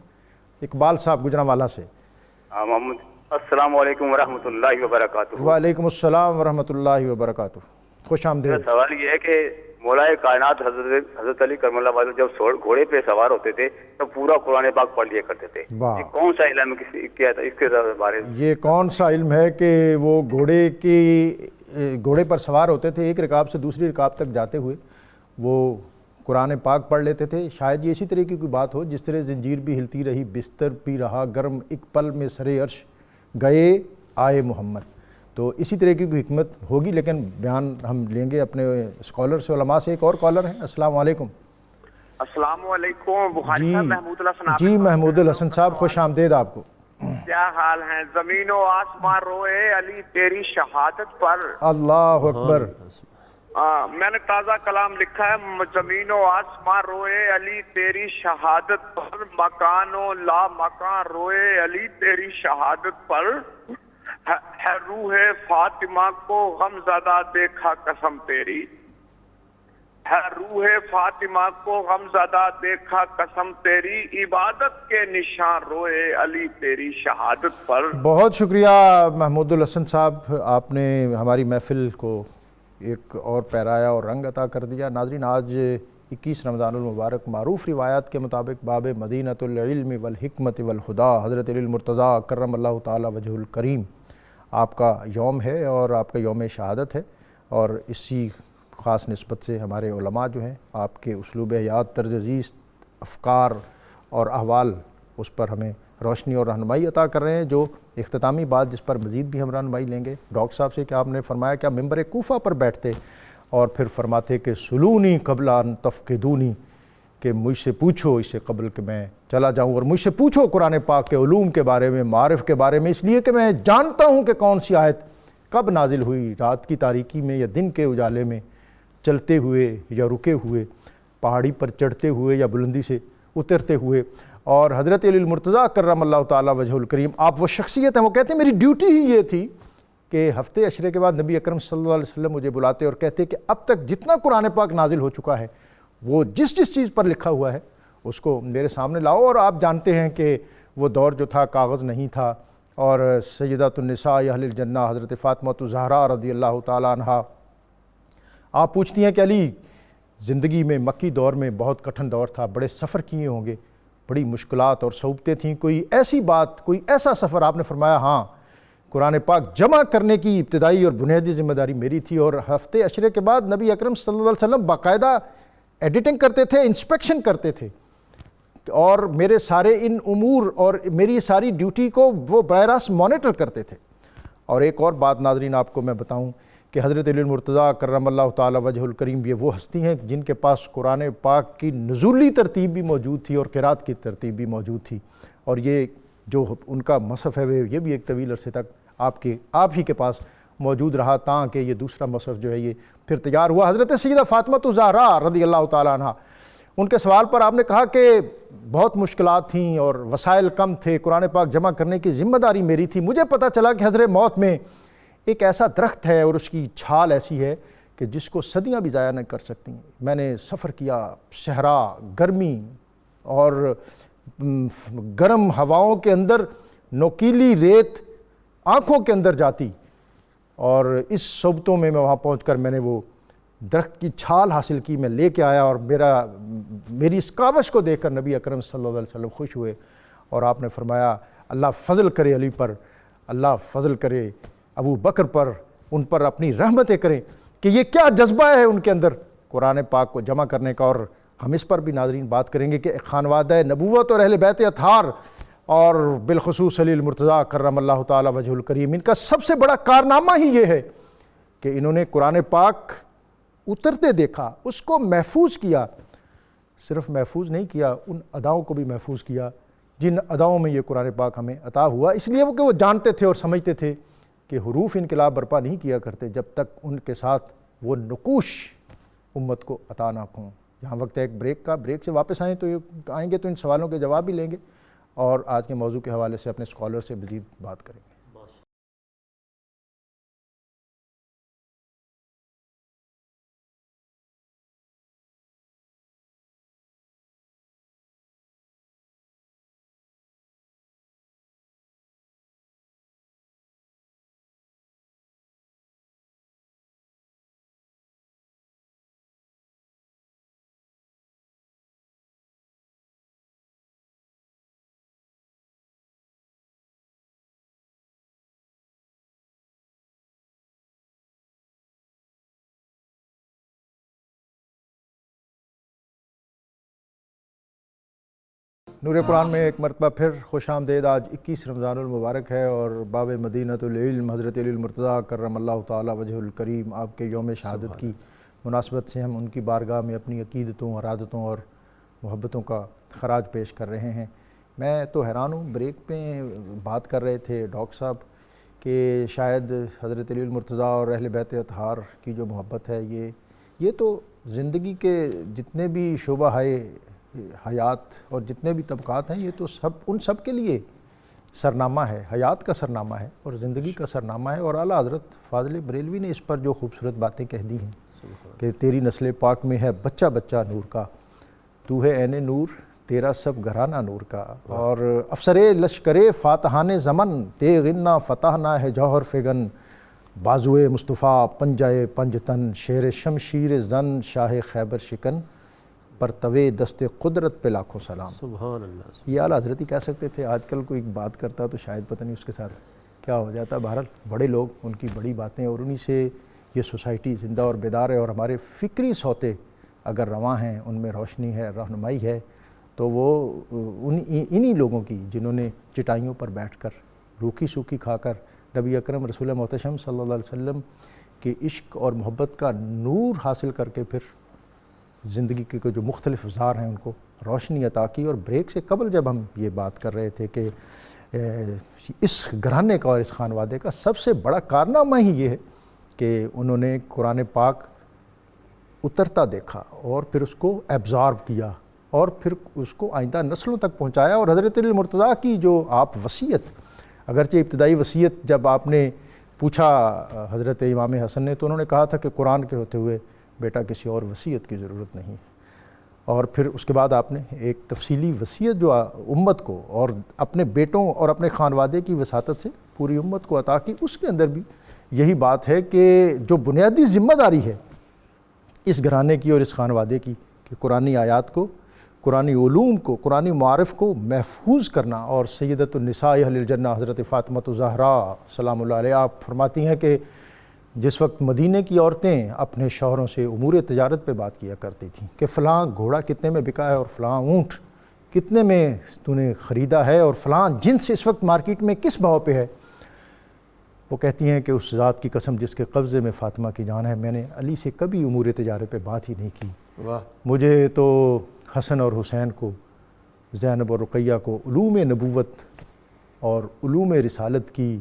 اقبال صاحب گجرانوالہ سے۔ السلام علیکم ورحمۃ اللہ وبرکاتہ۔ وعلیکم السلام ورحمۃ اللہ وبرکاتہ، خوش آمدید۔ سوال یہ ہے کہ مولا کائنات حضرت علی کرم اللہ وجہ جب گھوڑے پہ سوار ہوتے تھے تو پورا قرآن پاک پڑھ لیا کرتے تھے، یہ کون سا علم کیا تھا اس کے بارے میں؟ یہ کون سا علم ہے کہ وہ گھوڑے پر سوار ہوتے تھے، ایک رکاب سے دوسری رکاب تک جاتے ہوئے وہ قرآن پاک پڑھ لیتے تھے؟ شاید یہ اسی طرح کی کوئی بات ہو جس طرح زنجیر بھی ہلتی رہی، بستر بھی رہا گرم، ایک پل میں سرے عرش گئے آئے محمد، تو اسی طرح کی کوئی حکمت ہوگی، لیکن بیان ہم لیں گے اپنے اسکالر سے، علماء سے۔ ایک اور کالر ہیں۔ السلام علیکم۔ السلام علیکم بخاری صاحب، محمود الحسن۔ جی محمود الحسن صاحب خوش آمدید آپ کو۔ کیا حال ہے؟ زمین و آسمان روئے علی تیری شہادت پر۔ اللہ اکبر۔ میں نے تازہ کلام لکھا ہے، زمین و آسمان روئے علی تیری شہادت پر، مکان و لا مکان روئے علی تیری شہادت پر، ہے روح فاطمہ کو غم زدہ دیکھا قسم تیری۔ ہے روح فاطمہ کو غمزدہ دیکھا قسم تیری عبادت کے نشان روئے علی تیری شہادت پر۔ بہت شکریہ محمود الحسن صاحب، آپ نے ہماری محفل کو ایک اور پیرایا اور رنگ عطا کر دیا۔ ناظرین، آج 21 رمضان المبارک معروف روایات کے مطابق باب مدینۃ العلم والحکمت والہدا حضرت علی المرتضیٰ کرم اللہ تعالی وجہ الکریم آپ کا یوم ہے اور آپ کا یوم شہادت ہے، اور اسی خاص نسبت سے ہمارے علماء جو ہیں آپ کے اسلوب حیات، طرز زیست، افکار اور احوال اس پر ہمیں روشنی اور رہنمائی عطا کر رہے ہیں۔ جو اختتامی بات جس پر مزید بھی ہم رہنمائی لیں گے ڈاکٹر صاحب سے کہ آپ نے فرمایا کہ آپ ممبر کوفہ پر بیٹھتے اور پھر فرماتے کہ سلونی قبل ان تفقدونی، کہ مجھ سے پوچھو اس سے قبل کہ میں چلا جاؤں، اور مجھ سے پوچھو قرآن پاک کے علوم کے بارے میں، معارف کے بارے میں، اس لیے کہ میں جانتا ہوں کہ کون سی آیت کب نازل ہوئی، رات کی تاریکی میں یا دن کے اجالے میں، چلتے ہوئے یا رکے ہوئے، پہاڑی پر چڑھتے ہوئے یا بلندی سے اترتے ہوئے۔ اور حضرت علی المرتضیٰ کرم اللہ تعالی وجہ الکریم آپ وہ شخصیت ہیں، وہ کہتے ہیں میری ڈیوٹی ہی یہ تھی کہ ہفتے عشرے کے بعد نبی اکرم صلی اللہ علیہ وسلم مجھے بلاتے اور کہتے کہ اب تک جتنا قرآن پاک نازل ہو چکا ہے وہ جس چیز پر لکھا ہوا ہے اس کو میرے سامنے لاؤ۔ اور آپ جانتے ہیں کہ وہ دور جو تھا کاغذ نہیں تھا، اور سیدۃ النساء اہل الجنہ حضرت فاطمہ الزہرا رضی اللہ تعالی عنہا آپ پوچھتی ہیں کہ علی زندگی میں مکی دور میں بہت کٹھن دور تھا، بڑے سفر کیے ہوں گے، بڑی مشکلات اور صعوبتیں تھیں، کوئی ایسی بات، کوئی ایسا سفر؟ آپ نے فرمایا ہاں، قرآن پاک جمع کرنے کی ابتدائی اور بنیادی ذمہ داری میری تھی، اور ہفتے عشرے کے بعد نبی اکرم صلی اللہ علیہ وسلم باقاعدہ ایڈیٹنگ کرتے تھے، انسپیکشن کرتے تھے، اور میرے سارے ان امور اور میری ساری ڈیوٹی کو وہ براہ راست مانیٹر کرتے تھے۔ اور ایک اور بات ناظرین آپ کو میں بتاؤں کہ حضرت علی المرتضیٰ کرم اللہ تعالی وجہ الکریم یہ وہ ہستی ہیں جن کے پاس قرآن پاک کی نزولی ترتیب بھی موجود تھی اور قرات کی ترتیب بھی موجود تھی، اور یہ جو ان کا مصحف ہے یہ بھی ایک طویل عرصے تک آپ ہی کے پاس موجود رہا، تاکہ یہ دوسرا مصحف جو ہے یہ پھر تیار ہوا۔ حضرت سیدہ فاطمہ الزہرا رضی اللہ تعالیٰ عنہ، ان کے سوال پر آپ نے کہا کہ بہت مشکلات تھیں اور وسائل کم تھے، قرآن پاک جمع کرنے کی ذمہ داری میری تھی، مجھے پتہ چلا کہ حضرت موت میں ایک ایسا درخت ہے اور اس کی چھال ایسی ہے کہ جس کو صدیاں بھی ضائع نہیں کر سکتی۔ میں نے سفر کیا، صحرا، گرمی اور گرم ہواؤں کے اندر نوکیلی ریت آنکھوں کے اندر جاتی، اور اس صوبتوں میں وہاں پہنچ کر میں نے وہ درخت کی چھال حاصل کی، میں لے کے آیا، اور میری اس کاوش کو دیکھ کر نبی اکرم صلی اللہ علیہ وسلم خوش ہوئے، اور آپ نے فرمایا اللہ فضل کرے علی پر، اللہ فضل کرے ابو بکر پر، ان پر اپنی رحمتیں کریں کہ یہ کیا جذبہ ہے ان کے اندر قرآن پاک کو جمع کرنے کا۔ اور ہم اس پر بھی ناظرین بات کریں گے کہ خانوادہ نبوت اور اہل بیت اطہار اور بالخصوص علی المرتضیٰ کرم اللہ تعالی وجہ الکریم، ان کا سب سے بڑا کارنامہ ہی یہ ہے کہ انہوں نے قرآن پاک اترتے دیکھا، اس کو محفوظ کیا، صرف محفوظ نہیں کیا، ان اداؤں کو بھی محفوظ کیا جن اداؤں میں یہ قرآن پاک ہمیں عطا ہوا، اس لیے وہ جانتے تھے اور سمجھتے تھے کہ حروف انقلاب برپا نہیں کیا کرتے جب تک ان کے ساتھ وہ نقوش امت کو عطا نہ ہوں۔ یہاں وقت ہے ایک بریک کا، بریک سے واپس آئیں گے تو ان سوالوں کے جواب بھی لیں گے اور آج کے موضوع کے حوالے سے اپنے اسکالر سے مزید بات کریں گے۔ نور قرآن میں ایک مرتبہ پھر خوش آمدید۔ آج 21 رمضان المبارک ہے اور باب مدینۃ العلم حضرت علی المرتضیٰ کرم اللہ تعالی وجہ الکریم آپ کے یوم شہادت کی مناسبت سے ہم ان کی بارگاہ میں اپنی عقیدتوں، ارادتوں اور محبتوں کا خراج پیش کر رہے ہیں۔ میں تو حیران ہوں، بریک پہ بات کر رہے تھے ڈاکٹر صاحب کہ شاید حضرت علی المرتضیٰ اور اہل بیت اطہار کی جو محبت ہے یہ تو زندگی کے جتنے بھی شعبہ حیات اور جتنے بھی طبقات ہیں یہ تو ان سب کے لیے سرنامہ ہے، حیات کا سرنامہ ہے اور زندگی کا سرنامہ ہے، اور اعلیٰ حضرت فاضل بریلوی نے اس پر جو خوبصورت باتیں کہہ دی ہیں کہ تیری نسل پاک میں ہے بچہ بچہ نور کا، تو ہے عین نور تیرا سب گھرانہ نور کا۔ اور افسر لشکر فاتحان زمن تیغنا فتحنا ہے جوہر فگن، بازوئے مصطفیٰ پنجائے پنجتن، شیر شمشیر زن شاہ خیبر شکن، پرتوے دست قدرت پہ لاکھوں سلام۔ سبحان اللہ۔ یہ اعلیٰ حضرت ہی کہہ سکتے تھے، آج کل کوئی بات کرتا تو شاید پتہ نہیں اس کے ساتھ کیا ہو جاتا۔ بہرحال بڑے لوگ، ان کی بڑی باتیں، اور انہی سے یہ سوسائٹی زندہ اور بیدار ہے، اور ہمارے فکری سوتے اگر رواں ہیں، ان میں روشنی ہے، رہنمائی ہے، تو وہ انہی لوگوں کی جنہوں نے چٹائیوں پر بیٹھ کر روکھی سوکھی کھا کر نبی اکرم رسول محتشم صلی اللہ علیہ وسلم کے عشق اور محبت کا نور حاصل کر کے پھر زندگی کے جو مختلف ازار ہیں ان کو روشنی عطا کی۔ اور بریک سے قبل جب ہم یہ بات کر رہے تھے کہ اس گھرانے کا اور اس خانوادے کا سب سے بڑا کارنامہ ہی یہ ہے کہ انہوں نے قرآن پاک اترتا دیکھا اور پھر اس کو ایبزارو کیا اور پھر اس کو آئندہ نسلوں تک پہنچایا۔ اور حضرت علی مرتضیٰ کی جو آپ وصیت، اگرچہ ابتدائی وصیت جب آپ نے پوچھا حضرت امام حسن نے، تو انہوں نے کہا تھا کہ قرآن کے ہوتے ہوئے بیٹا کسی اور وصیت کی ضرورت نہیں، اور پھر اس کے بعد آپ نے ایک تفصیلی وصیت جو امت کو اور اپنے بیٹوں اور اپنے خانوادے کی وساطت سے پوری امت کو عطا کی۔ اس کے اندر بھی یہی بات ہے کہ جو بنیادی ذمہ داری ہے اس گھرانے کی اور اس خانوادے کی کہ قرآنی آیات کو، قرآنی علوم کو، قرآنی معارف کو محفوظ کرنا۔ اور سیدۃ النساء اہل الجنہ حضرت فاطمۃ الزہراء سلام اللہ علیہ آپ فرماتی ہیں کہ جس وقت مدینہ کی عورتیں اپنے شوہروں سے امور تجارت پہ بات کیا کرتی تھیں کہ فلاں گھوڑا کتنے میں بکا ہے اور فلاں اونٹ کتنے میں تو نے خریدا ہے اور فلاں جنس اس وقت مارکیٹ میں کس بھاؤ پہ ہے، وہ کہتی ہیں کہ اس ذات کی قسم جس کے قبضے میں فاطمہ کی جان ہے، میں نے علی سے کبھی امور تجارت پہ بات ہی نہیں کی۔ مجھے تو حسن اور حسین کو، زینب اور رقیہ کو علوم نبوت اور علوم رسالت کی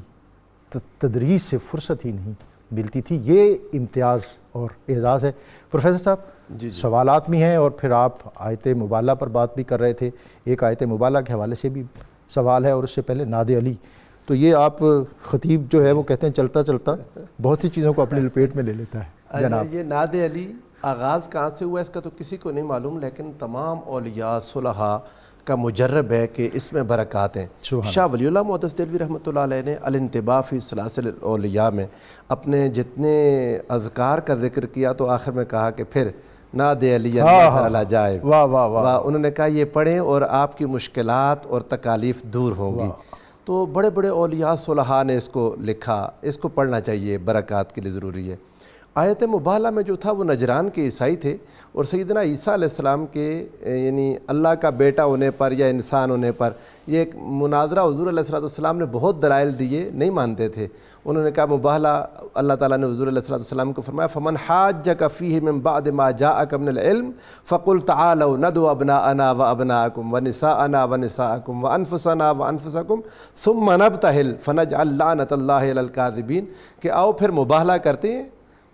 تدریس سے فرصت ہی نہیں ملتی تھی۔ یہ امتیاز اور اعزاز ہے۔ پروفیسر صاحب سوالات بھی ہیں اور پھر آپ آیت مبالہ پر بات بھی کر رہے تھے، ایک آیت مبالہ کے حوالے سے بھی سوال ہے اور اس سے پہلے ناد علی۔ تو یہ آپ خطیب جو ہے وہ کہتے ہیں چلتا چلتا بہت سی چیزوں کو اپنے لپیٹ میں لے لیتا ہے جناب۔ یہ ناد علی آغاز کہاں سے ہوا اس کا تو کسی کو نہیں معلوم، لیکن تمام اولیاء صلحاء کا مجرب ہے کہ اس میں برکات ہیں۔ شاہ ولی اللہ محدث دہلوی رحمۃ اللہ علیہ نے الانتباہ فی سلاسل الاولیاء میں اپنے جتنے اذکار کا ذکر کیا تو آخر میں کہا کہ پھر ناد علی اللہ جائے، انہوں نے کہا یہ پڑھیں اور آپ کی مشکلات اور تکالیف دور ہوں گی۔ تو بڑے بڑے اولیاء صلحاء نے اس کو لکھا، اس کو پڑھنا چاہیے، برکات کے لیے ضروری ہے۔ آیت مبالہ میں جو تھا وہ نجران کے عیسائی تھے، اور سیدنا عیسیٰ علیہ السلام کے یعنی اللہ کا بیٹا ہونے پر یا انسان ہونے پر یہ ایک مناظرہ حضور علیہ السلام نے بہت دلائل دیے، نہیں مانتے تھے۔ انہوں نے کہا مبالہ، اللہ تعالیٰ نے حضور علیہ السلام کو فرمایا فمن حاجک فیہ من بعد ما جاءک من العلم فقل تعالوا ندعو ابناءنا وابناءکم ونساءنا ونساءکم وانفسنا وانفسکم ثم نبتہل فنجعل لعنۃ اللہ علی الکاذبین، کہ آؤ پھر مبالہ کرتے ہیں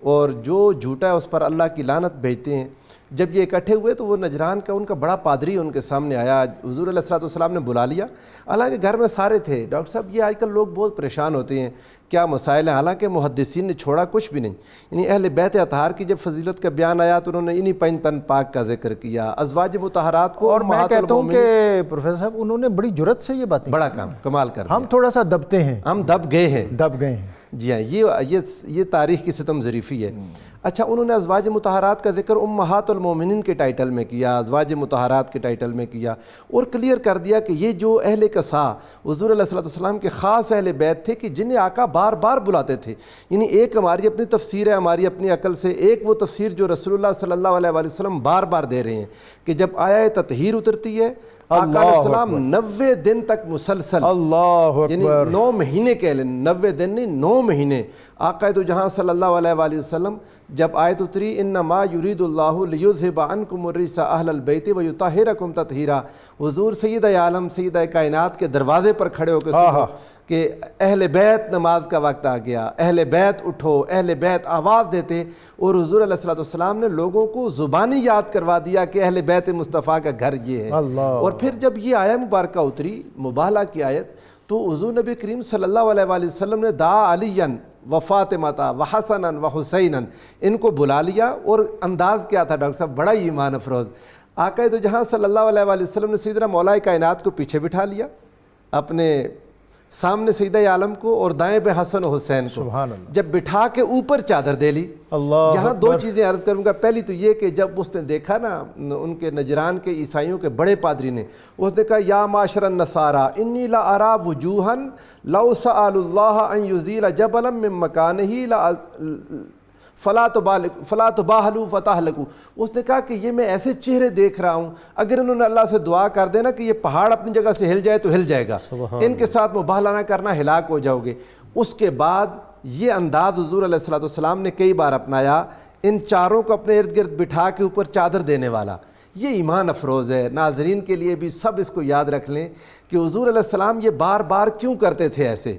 اور جو جھوٹا ہے اس پر اللہ کی لعنت بھیجتے ہیں۔ جب یہ اکٹھے ہوئے تو وہ نجران کا ان کا بڑا پادری ان کے سامنے آیا، حضور علیہ السلام نے بلا لیا، حالانکہ گھر میں سارے تھے۔ ڈاکٹر صاحب یہ آج کل لوگ بہت پریشان ہوتے ہیں کیا مسائل ہیں، حالانکہ محدثین نے چھوڑا کچھ بھی نہیں۔ یعنی اہل بیت اطہار کی جب فضیلت کا بیان آیا تو انہوں نے انہی پنج تن پاک کا ذکر کیا، ازواج مطہرات کو، اور میں کہتا ہوں کہ پروفیسر صاحب انہوں نے بڑی جرت سے یہ باتیں، بڑا کام کمال کر دیا۔ ہم تھوڑا سا دبتے ہیں، ہم دب گئے ہیں۔ جی ہاں، یہ تاریخ کی ستم ظریفی ہے۔ اچھا، انہوں نے ازواج مطہرات کا ذکر امہات المومنین کے ٹائٹل میں کیا، ازواج مطہرات کے ٹائٹل میں کیا، اور کلیئر کر دیا کہ یہ جو اہل قصا حضور علیہ السلام کے خاص اہل بیت تھے کہ جنہیں آقا بار بار بلاتے تھے۔ یعنی ایک ہماری اپنی تفسیر ہے، ہماری اپنی عقل سے، ایک وہ تفسیر جو رسول اللہ صلی اللہ علیہ وسلم بار بار دے رہے ہیں کہ جب آیہ تطہیر اترتی ہے آقا علیہ السلام 90 دن تک مسلسل، یعنی 9 مہینے کہہ لیں، 90 دن نہیں 9 مہینے آقا تو جہاں صلی اللہ علیہ وآلہ وسلم جب آیت اتری انما یرید اللہ لیذھب عنکم الرجس اہل البیت ویطہرکم تطہیرا، حضور سید عالم سید کائنات کے دروازے پر کھڑے ہو کے سنو کہ اہل بیت نماز کا وقت آ گیا، اہل بیت اٹھو، اہل بیت آواز دیتے، اور حضور علیہ السلام نے لوگوں کو زبانی یاد کروا دیا کہ اہل بیت مصطفیٰ کا گھر یہ ہے۔ اور پھر جب یہ آیت مبارکہ اتری مبالہ کی آیت تو حضور نبی کریم صلی اللہ علیہ وآلہ وسلم نے دعا علیاً و فاطمہ و حسنا و حسینا، ان کو بلا لیا، اور انداز کیا تھا ڈاکٹر صاحب، بڑا ہی ایمان افروز۔ آقا دو جہاں صلی اللہ علیہ وآلہ وسلم نے سیدنا مولا کائنات کو پیچھے بٹھا لیا، اپنے سامنے سیدہ عالم کو اور دائیں پہ حسن و حسین کو، سبحان اللہ۔ جب بٹھا کے اوپر چادر دے لی۔ اللہ یہاں دو چیزیں عرض کروں گا، پہلی تو یہ کہ جب اس نے دیکھا نا ان کے نجران کے عیسائیوں کے بڑے پادری نے، اس نے کہا یا معاشر النصارى انی لا ارا وجوہا لو سأل اللہ ان یزیل جبلا من مکانہ فلا تباہلوا فتہلکوا۔ اس نے کہا کہ یہ میں ایسے چہرے دیکھ رہا ہوں، اگر انہوں نے اللہ سے دعا کر دینا کہ یہ پہاڑ اپنی جگہ سے ہل جائے تو ہل جائے گا، ان کے ساتھ مباہلہ نہ کرنا، ہلاک ہو جاؤ گے۔ اس کے بعد یہ انداز حضور علیہ الصلوۃ والسلام نے کئی بار اپنایا، ان چاروں کو اپنے ارد گرد بٹھا کے اوپر چادر دینے والا۔ یہ ایمان افروز ہے، ناظرین کے لیے بھی سب اس کو یاد رکھ لیں کہ حضور علیہ السلام یہ بار بار کیوں کرتے تھے ایسے۔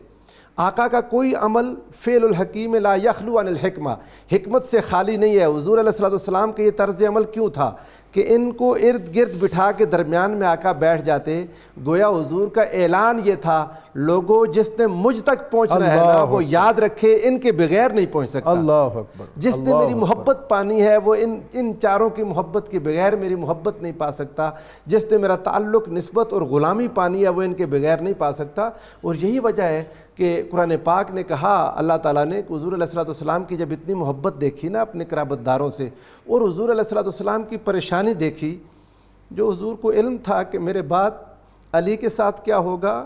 آقا کا کوئی عمل فعل الحکیم لا یخلو عن الحکمہ، حکمت سے خالی نہیں ہے۔ حضور علیہ الصلوۃ والسلام کے یہ طرز عمل کیوں تھا کہ ان کو ارد گرد بٹھا کے درمیان میں آقا بیٹھ جاتے، گویا حضور کا اعلان یہ تھا، لوگوں جس نے مجھ تک پہنچنا ہے نا وہ یاد رکھے ان کے بغیر نہیں پہنچ سکتا۔ اللہ اکبر۔ جس نے میری محبت پانی ہے وہ ان چاروں کی محبت کے بغیر میری محبت نہیں پا سکتا، جس نے میرا تعلق نسبت اور غلامی پانی ہے وہ ان کے بغیر نہیں پا سکتا۔ اور یہی وجہ ہے کہ قرآن پاک نے کہا، اللہ تعالیٰ نے کہ حضور علیہ الصلوۃ والسلام کی جب اتنی محبت دیکھی نا اپنے قرابت داروں سے، اور حضور علیہ الصلوۃ والسلام کی پریشانی دیکھی، جو حضور کو علم تھا کہ میرے بعد علی کے ساتھ کیا ہوگا،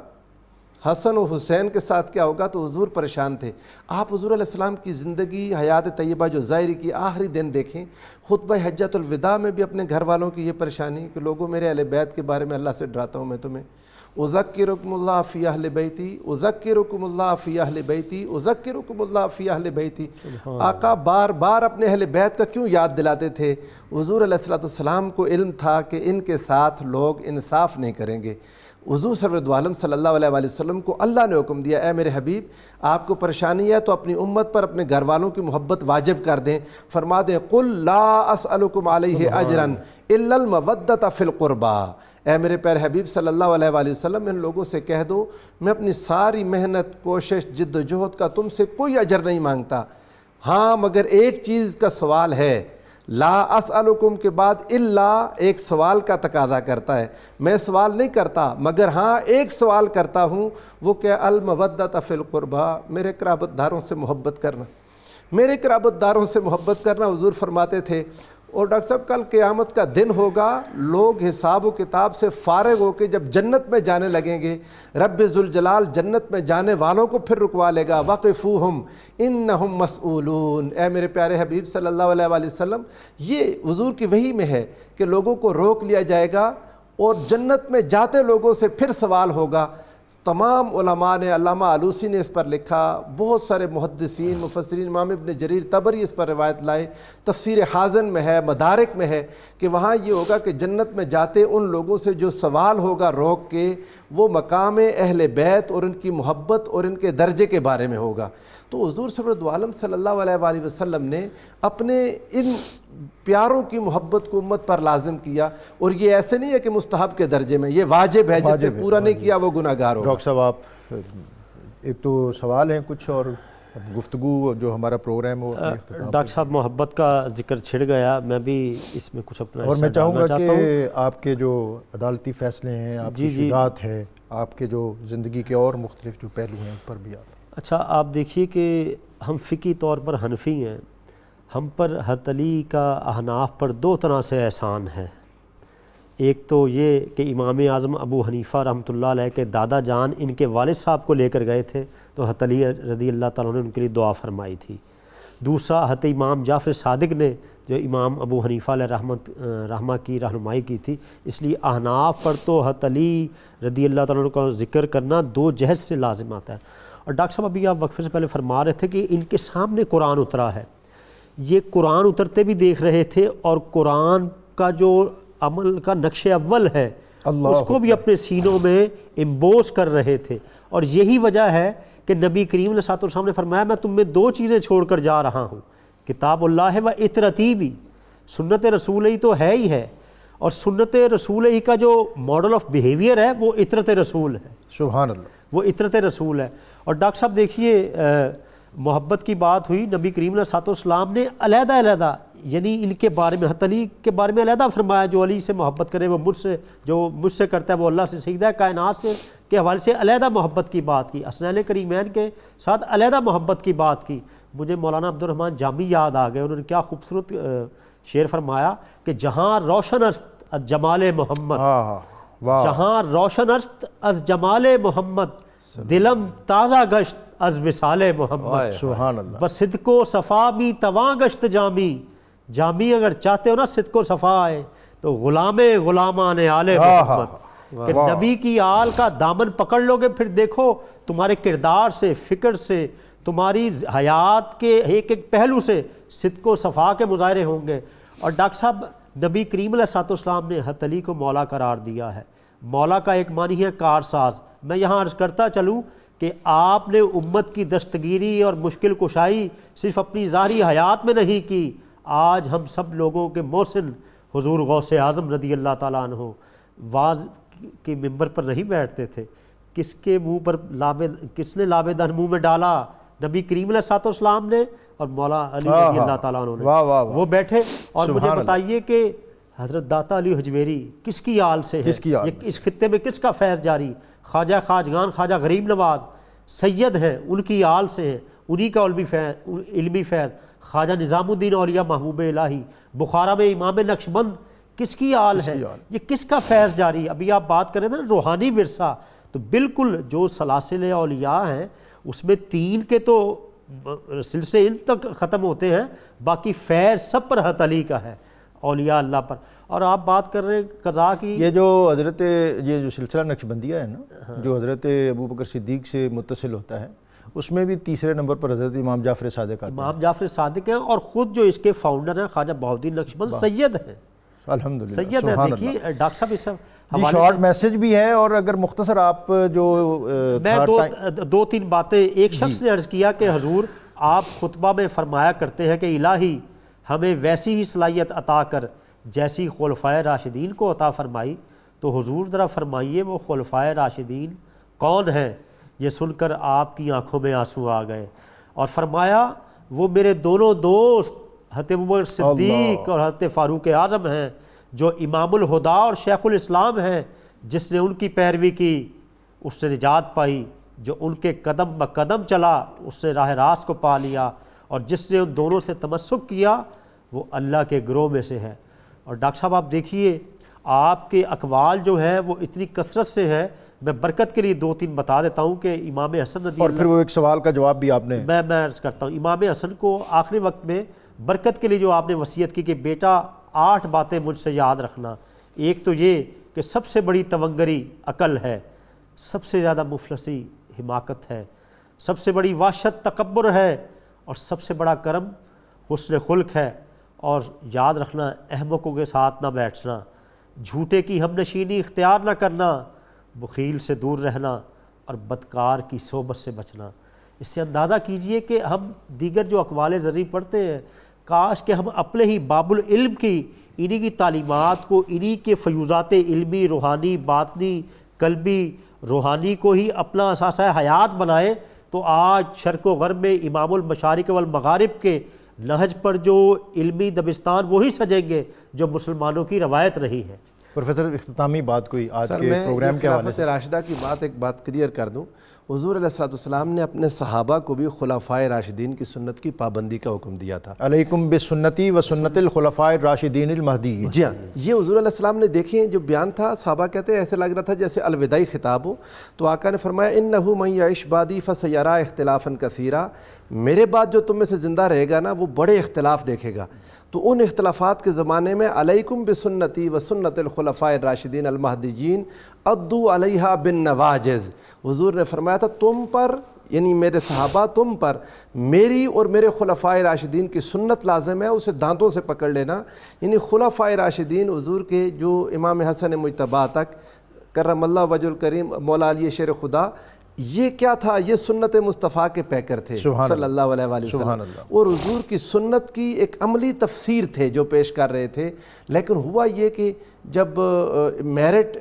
حسن و حسین کے ساتھ کیا ہوگا، تو حضور پریشان تھے۔ آپ حضور علیہ السلام کی زندگی حیات طیبہ جو ظاہری کی آخری دن دیکھیں، خطبہ حجۃ الوداع میں بھی اپنے گھر والوں کی یہ پریشانی کہ لوگوں میرے اہل بیت کے بارے میں اللہ سے ڈراتا ہوں میں تمہیں، اذکرکم اللہ فی اہل بیتی، اذکرکم اللہ فی اہل بیتی، اذکرکم اللہ فی اہل بیتی۔ آقا بار بار اپنے اہل بیت کا کیوں یاد دلاتے تھے؟ حضور علیہ الصلوۃ والسلام کو علم تھا کہ ان کے ساتھ لوگ انصاف نہیں کریں گے۔ حضور سرور دو عالم صلی اللہ علیہ وآلہ وسلم کو اللہ نے حکم دیا، اے میرے حبیب آپ کو پریشانی ہے تو اپنی امت پر اپنے گھر والوں کی محبت واجب کر دیں، فرما دیں قل لا اسألکم علیہ اجرا الا المودۃ فی القربى۔ اے میرے پیارے حبیب صلی اللہ علیہ وآلہ وسلم ان لوگوں سے کہہ دو میں اپنی ساری محنت کوشش جد و جہد کا تم سے کوئی اجر نہیں مانگتا، ہاں مگر ایک چیز کا سوال ہے، لا اسألکم کے بعد الا ایک سوال کا تقاضا کرتا ہے، میں سوال نہیں کرتا مگر ہاں ایک سوال کرتا ہوں، وہ کہ المودۃ فی القربى، میرے قرابت داروں سے محبت کرنا، میرے قرابت داروں سے محبت کرنا۔ حضور فرماتے تھے، اور ڈاکٹر صاحب کل قیامت کا دن ہوگا، لوگ حساب و کتاب سے فارغ ہو کے جب جنت میں جانے لگیں گے، رب ذوالجلال جنت میں جانے والوں کو پھر رکوا لے گا، وقفوہم انہم مسئولون۔ اے میرے پیارے حبیب صلی اللہ علیہ وآلہ وسلم، یہ حضور کی وحی میں ہے کہ لوگوں کو روک لیا جائے گا اور جنت میں جاتے لوگوں سے پھر سوال ہوگا۔ تمام علماء نے، علامہ آلوسی نے اس پر لکھا، بہت سارے محدثین مفسرین، امام ابن جریر طبری اس پر روایت لائے، تفسیر حازن میں ہے، مدارک میں ہے کہ وہاں یہ ہوگا کہ جنت میں جاتے ان لوگوں سے جو سوال ہوگا روک کے، وہ مقام اہل بیت اور ان کی محبت اور ان کے درجے کے بارے میں ہوگا۔ تو حضور سرور دو عالم صلی اللہ علیہ وآلہ وسلم نے اپنے ان پیاروں کی محبت کو امت پر لازم کیا، اور یہ ایسے نہیں ہے کہ مستحب کے درجے میں، یہ واجب ہے، جس نے پورا نہیں کیا وہ گناہ گار ہوگا۔ ڈاکٹر صاحب آپ ایک تو سوال ہیں کچھ، اور گفتگو جو ہمارا پروگرام وہ ڈاکٹر صاحب محبت کا ذکر چھڑ گیا، میں بھی اس میں کچھ اپنا اور میں چاہوں گا کہ آپ کے جو عدالتی فیصلے ہیں، آپ کی شجاعت ہے، آپ کے جو زندگی کے اور مختلف جو پہلو ہیں ان پر بھی آپ۔ اچھا آپ دیکھیے کہ ہم فقہی طور پر حنفی ہیں، ہم پر حضرت علی کا احناف پر دو طرح سے احسان ہے۔ ایک تو یہ کہ امام اعظم ابو حنیفہ رحمۃ اللہ علیہ کے دادا جان ان کے والد صاحب کو لے کر گئے تھے تو حضرت علی رضی اللہ تعالیٰ نے ان کے لیے دعا فرمائی تھی۔ دوسرا حضرت امام جعفر صادق نے جو امام ابو حنیفہ علیہ رحمہ کی رہنمائی کی تھی، اس لیے احناف پر تو حضرت علی رضی اللہ تعالیٰ کا ذکر کرنا دو جہت سے لازم آتا ہے۔ اور ڈاکٹر صاحب ابھی آپ وقفے سے پہلے فرما رہے تھے کہ ان کے سامنے قرآن اترا ہے، یہ قرآن اترتے بھی دیکھ رہے تھے اور قرآن کا جو عمل کا نقش اول ہے اس کو بھی اپنے سینوں میں امبوس کر رہے تھے۔ اور یہی وجہ ہے کہ نبی کریم علیہ الصلوۃ والسلام نے فرمایا میں تم میں دو چیزیں چھوڑ کر جا رہا ہوں، کتاب اللہ و اطرتی بھی، سنت رسول ہی تو ہے ہی ہے، اور سنت رسول ہی کا جو ماڈل آف بیہیویئر ہے وہ اطرت رسول ہے۔ سبحان اللہ، وہ اطرت رسول ہے۔ اور ڈاکٹر صاحب دیکھیے محبت کی بات ہوئی، نبی کریم علیہ السلام نے علیحدہ علیحدہ یعنی ان کے بارے میں، حضرت علی کے بارے میں علیحدہ فرمایا، جو علی سے محبت کرے وہ مجھ سے، جو مجھ سے کرتا ہے وہ اللہ سے، سیدہ کائنات سے کے حوالے سے علیحدہ محبت کی بات کی، حسنین کریمین کے ساتھ علیحدہ محبت کی بات کی۔ مجھے مولانا عبد الرحمن جامی یاد آ گئے، انہوں نے کیا خوبصورت شعر فرمایا کہ جہاں روشن است از جمال محمد، جہاں روشن است از جمال محمد، دلم تازہ گشت از وصال محمد، سبحان اللہ، بس صدق و صفا بھی تواں گشت جامی، جامی اگر چاہتے ہو نا صدق و صفا ہے تو غلامان آل محمد، کہ نبی کی آل کا دامن پکڑ لو گے، پھر دیکھو تمہارے کردار سے، فکر سے، تمہاری حیات کے ایک ایک پہلو سے صدق و صفا کے مظاہرے ہوں گے۔ اور ڈاکٹر صاحب نبی کریم علیہ السلام نے حضرت علی کو مولا قرار دیا ہے۔ مولا کا ایک معنی ہے کارساز۔ میں یہاں عرض کرتا چلوں کہ آپ نے امت کی دستگیری اور مشکل کشائی صرف اپنی ظاہری حیات میں نہیں کی، آج ہم سب لوگوں کے محسن حضور غوث اعظم رضی اللہ تعالیٰ عنہ واز کے ممبر پر نہیں بیٹھتے تھے، کس کے منہ پر کس نے لاب دہن منہ میں ڈالا؟ نبی کریم علیہ السلام نے اور مولا علی رضی اللہ تعالیٰ عنہ نے، وہ بیٹھے۔ اور مجھے بتائیے کہ حضرت داتا علی حجویری کس کی آل سے ہے؟ اس خطے میں کس کا فیض جاری؟ خواجہ خواجگان خواجہ غریب نواز سید ہیں، ان کی آل سے ہیں، انہی کا علمی فیض۔ خواجہ نظام الدین اولیاء محبوب الہی بخارا میں امام نقشبند کس کی آل ہے؟ یہ کس کا فیض جاری؟ ابھی آپ بات کریں نا روحانی ورثہ، تو بالکل جو سلاسل اولیاء ہیں اس میں 3 کے تو سلسلے ان تک ختم ہوتے ہیں، باقی فیض سب پر حضرت علی کا ہے، اولیاء اللہ پر۔ اور آپ بات کر رہے ہیں قضا کی، یہ جو حضرت یہ جو سلسلہ نقشبندیہ ہے نا، جو حضرت ابوبکر صدیق سے متصل ہوتا ہے، اس میں بھی تیسرے نمبر پر حضرت امام جعفر صادق آتے ہیں۔ امام جعفر صادق ہیں، اور خود جو اس کے فاؤنڈر ہیں خواجہ بہاؤالدین نقشبند سید ہیں، الحمدللہ، سید ہیں۔ دیکھیے ڈاکٹر صاحب اس جی شارٹ میسج بھی ہے، اور اگر مختصر آپ جو میں 2-3 باتیں، ایک شخص نے عرض کیا کہ حضور آپ خطبہ میں فرمایا کرتے ہیں کہ الہی ہمیں ویسی ہی صلاحیت عطا کر جیسی خلفائے راشدین کو عطا فرمائی، تو حضور ذرا فرمائیے وہ خلفائے راشدین کون ہیں؟ یہ سن کر آپ کی آنکھوں میں آنسو آ گئے، اور فرمایا وہ میرے دونوں دوست حضرت ابوبکر صدیق اور حضرت فاروق اعظم ہیں، جو امام الہدا اور شیخ الاسلام ہیں، جس نے ان کی پیروی کی اس نے نجات پائی، جو ان کے قدم بقدم چلا اس نے راہ راست کو پا لیا، اور جس نے ان دونوں سے تمسک کیا وہ اللہ کے گروہ میں سے ہے۔ اور ڈاکٹر صاحب آپ دیکھیے آپ کے اقوال جو ہیں وہ اتنی کثرت سے ہیں، میں برکت کے لیے 2-3 بتا دیتا ہوں کہ امام حسن رضی اور پھر وہ ایک سوال کا جواب بھی آپ نے، میں عرض کرتا ہوں، امام حسن کو آخری وقت میں برکت کے لیے جو آپ نے وصیت کی کہ بیٹا 8 باتیں مجھ سے یاد رکھنا۔ ایک تو یہ کہ سب سے بڑی تونگری عقل ہے، سب سے زیادہ مفلسی حماقت ہے، سب سے بڑی وحشت تکبر ہے، اور سب سے بڑا کرم حسن خلق ہے، اور یاد رکھنا احمقوں کے ساتھ نہ بیٹھنا، جھوٹے کی ہم نشینی اختیار نہ کرنا، بخیل سے دور رہنا، اور بدکار کی صحبت سے بچنا۔ اس سے اندازہ کیجئے کہ ہم دیگر جو اقوال زرعی پڑھتے ہیں، کاش کہ ہم اپنے ہی باب العلم کی انہی کی تعلیمات کو، انہی کے فیوزات علمی، روحانی، باطنی، قلبی، روحانی کو ہی اپنا اساسہ حیات بنائیں، تو آج شرق و غرب میں امام المشارق والمغارب کے نہج پر جو علمی دبستان وہی سجیں گے جو مسلمانوں کی روایت رہی ہے۔ پروفیسر اختتامی بات کوئی آج کے میں پروگرام کے حوالے خلافت راشدہ کی ایک بات کلیئر کر دوں، حضور علیہ السلام نے اپنے صحابہ کو بھی خلفائے راشدین کی سنت کی پابندی کا حکم دیا تھا۔ علیکم بسنتی و سنت الخلفاء الراشدین المہدیین۔ جی ہاں، یہ حضور علیہ السلام نے دیکھیں جو بیان تھا، صحابہ کہتے ہیں ایسے لگ رہا تھا جیسے الوداعی خطاب ہو، تو آقا نے فرمایا انہ من یعش بعدی فسیرا اختلافا کثیرا، میرے بعد جو تم میں سے زندہ رہے گا نا وہ بڑے اختلاف دیکھے گا، تو ان اختلافات کے زمانے میں علیکم بسنتی و سنت الخلفاء الراشدین المہدیین عضوا علیہا بالنواجذ، حضور نے فرمایا تھا تم پر یعنی میرے صحابہ تم پر میری اور میرے خلفائے راشدین کی سنت لازم ہے، اسے دانتوں سے پکڑ لینا۔ یعنی خلفائے راشدین حضور کے جو امام حسن مجتبی تک کرم اللہ وجہ الکریم مولا علی شیر خدا، یہ کیا تھا؟ یہ سنت مصطفیٰ کے پیکر تھے صلی اللہ علیہ وآلہ وسلم، اور حضور کی سنت کی ایک عملی تفسیر تھے جو پیش کر رہے تھے۔ لیکن ہوا یہ کہ جب میرٹ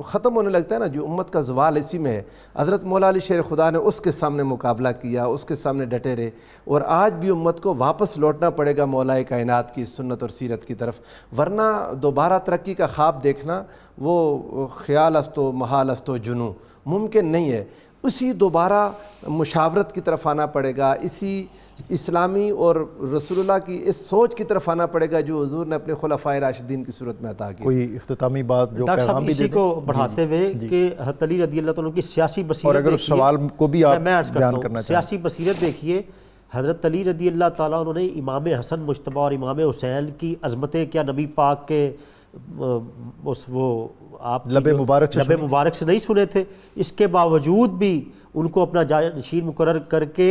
ختم ہونے لگتا ہے نا، جو امت کا زوال اسی میں ہے۔ حضرت مولا علی شیر خدا نے اس کے سامنے مقابلہ کیا، اس کے سامنے ڈٹے رہے، اور آج بھی امت کو واپس لوٹنا پڑے گا مولا کائنات کی سنت اور سیرت کی طرف، ورنہ دوبارہ ترقی کا خواب دیکھنا وہ خیال است و محال است و جنوں، ممکن نہیں ہے۔ اسی دوبارہ مشاورت کی طرف آنا پڑے گا، اسی اسلامی اور رسول اللہ کی اس سوچ کی طرف آنا پڑے گا جو حضور نے اپنے خلفائے راشدین کی صورت میں عطا کی۔ کوئی اختتامی بات جو ڈاکٹر صاحب پیغام بھی اسی دے دیں؟ کو بڑھاتے ہوئے کہ حضرت علی رضی اللہ تعالیٰ کی سیاسی بصیرت، اور اگر اس سوال کو بھی آپ میں عرض کرتا بیان ہوں، کرنا چاہیں۔ سیاسی بصیرت دیکھیے، حضرت علی رضی اللہ تعالیٰ انہوں نے امام حسن مجتبیٰ اور امام حسین کی عظمتیں کیا نبی پاک کے وہ آپ لب مبارک سے نہیں سنے تھے؟ اس کے باوجود بھی ان کو اپنا جانشین مقرر کر کے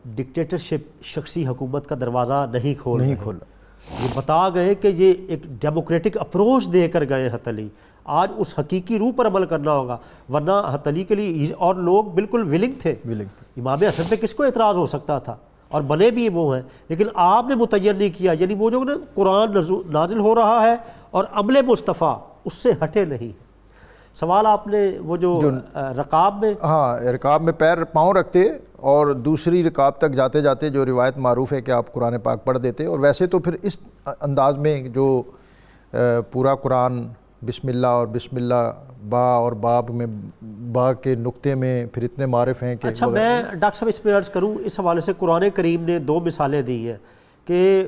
ڈکٹیٹرشپ، شخصی حکومت کا دروازہ نہیں کھولا۔ یہ بتا گئے کہ یہ ایک ڈیموکریٹک اپروچ دے کر گئے حضرت علی۔ آج اس حقیقی روح پر عمل کرنا ہوگا، ورنہ حضرت علی کے لیے اور لوگ بالکل ولنگ تھے۔ امام حسن پہ کس کو اعتراض ہو سکتا تھا، اور بنے بھی وہ ہیں، لیکن آپ نے متعین نہیں کیا، یعنی وہ جو قرآن نازل ہو رہا ہے اور عمل مصطفیٰ اس سے ہٹے نہیں۔ سوال آپ نے وہ جو رکاب میں، ہاں رکاب میں پیر پاؤں رکھتے اور دوسری رکاب تک جاتے جاتے جو روایت معروف ہے کہ آپ قرآن پاک پڑھ دیتے، اور ویسے تو پھر اس انداز میں جو پورا قرآن بسم اللہ اور بسم اللہ با اور باب میں با کے نقطے میں پھر اتنے معرف ہیں کہ اچھا میں ڈاکٹر صاحب اس پہ عرض کروں، اس حوالے سے قرآن کریم نے 2 مثالیں دی ہیں کہ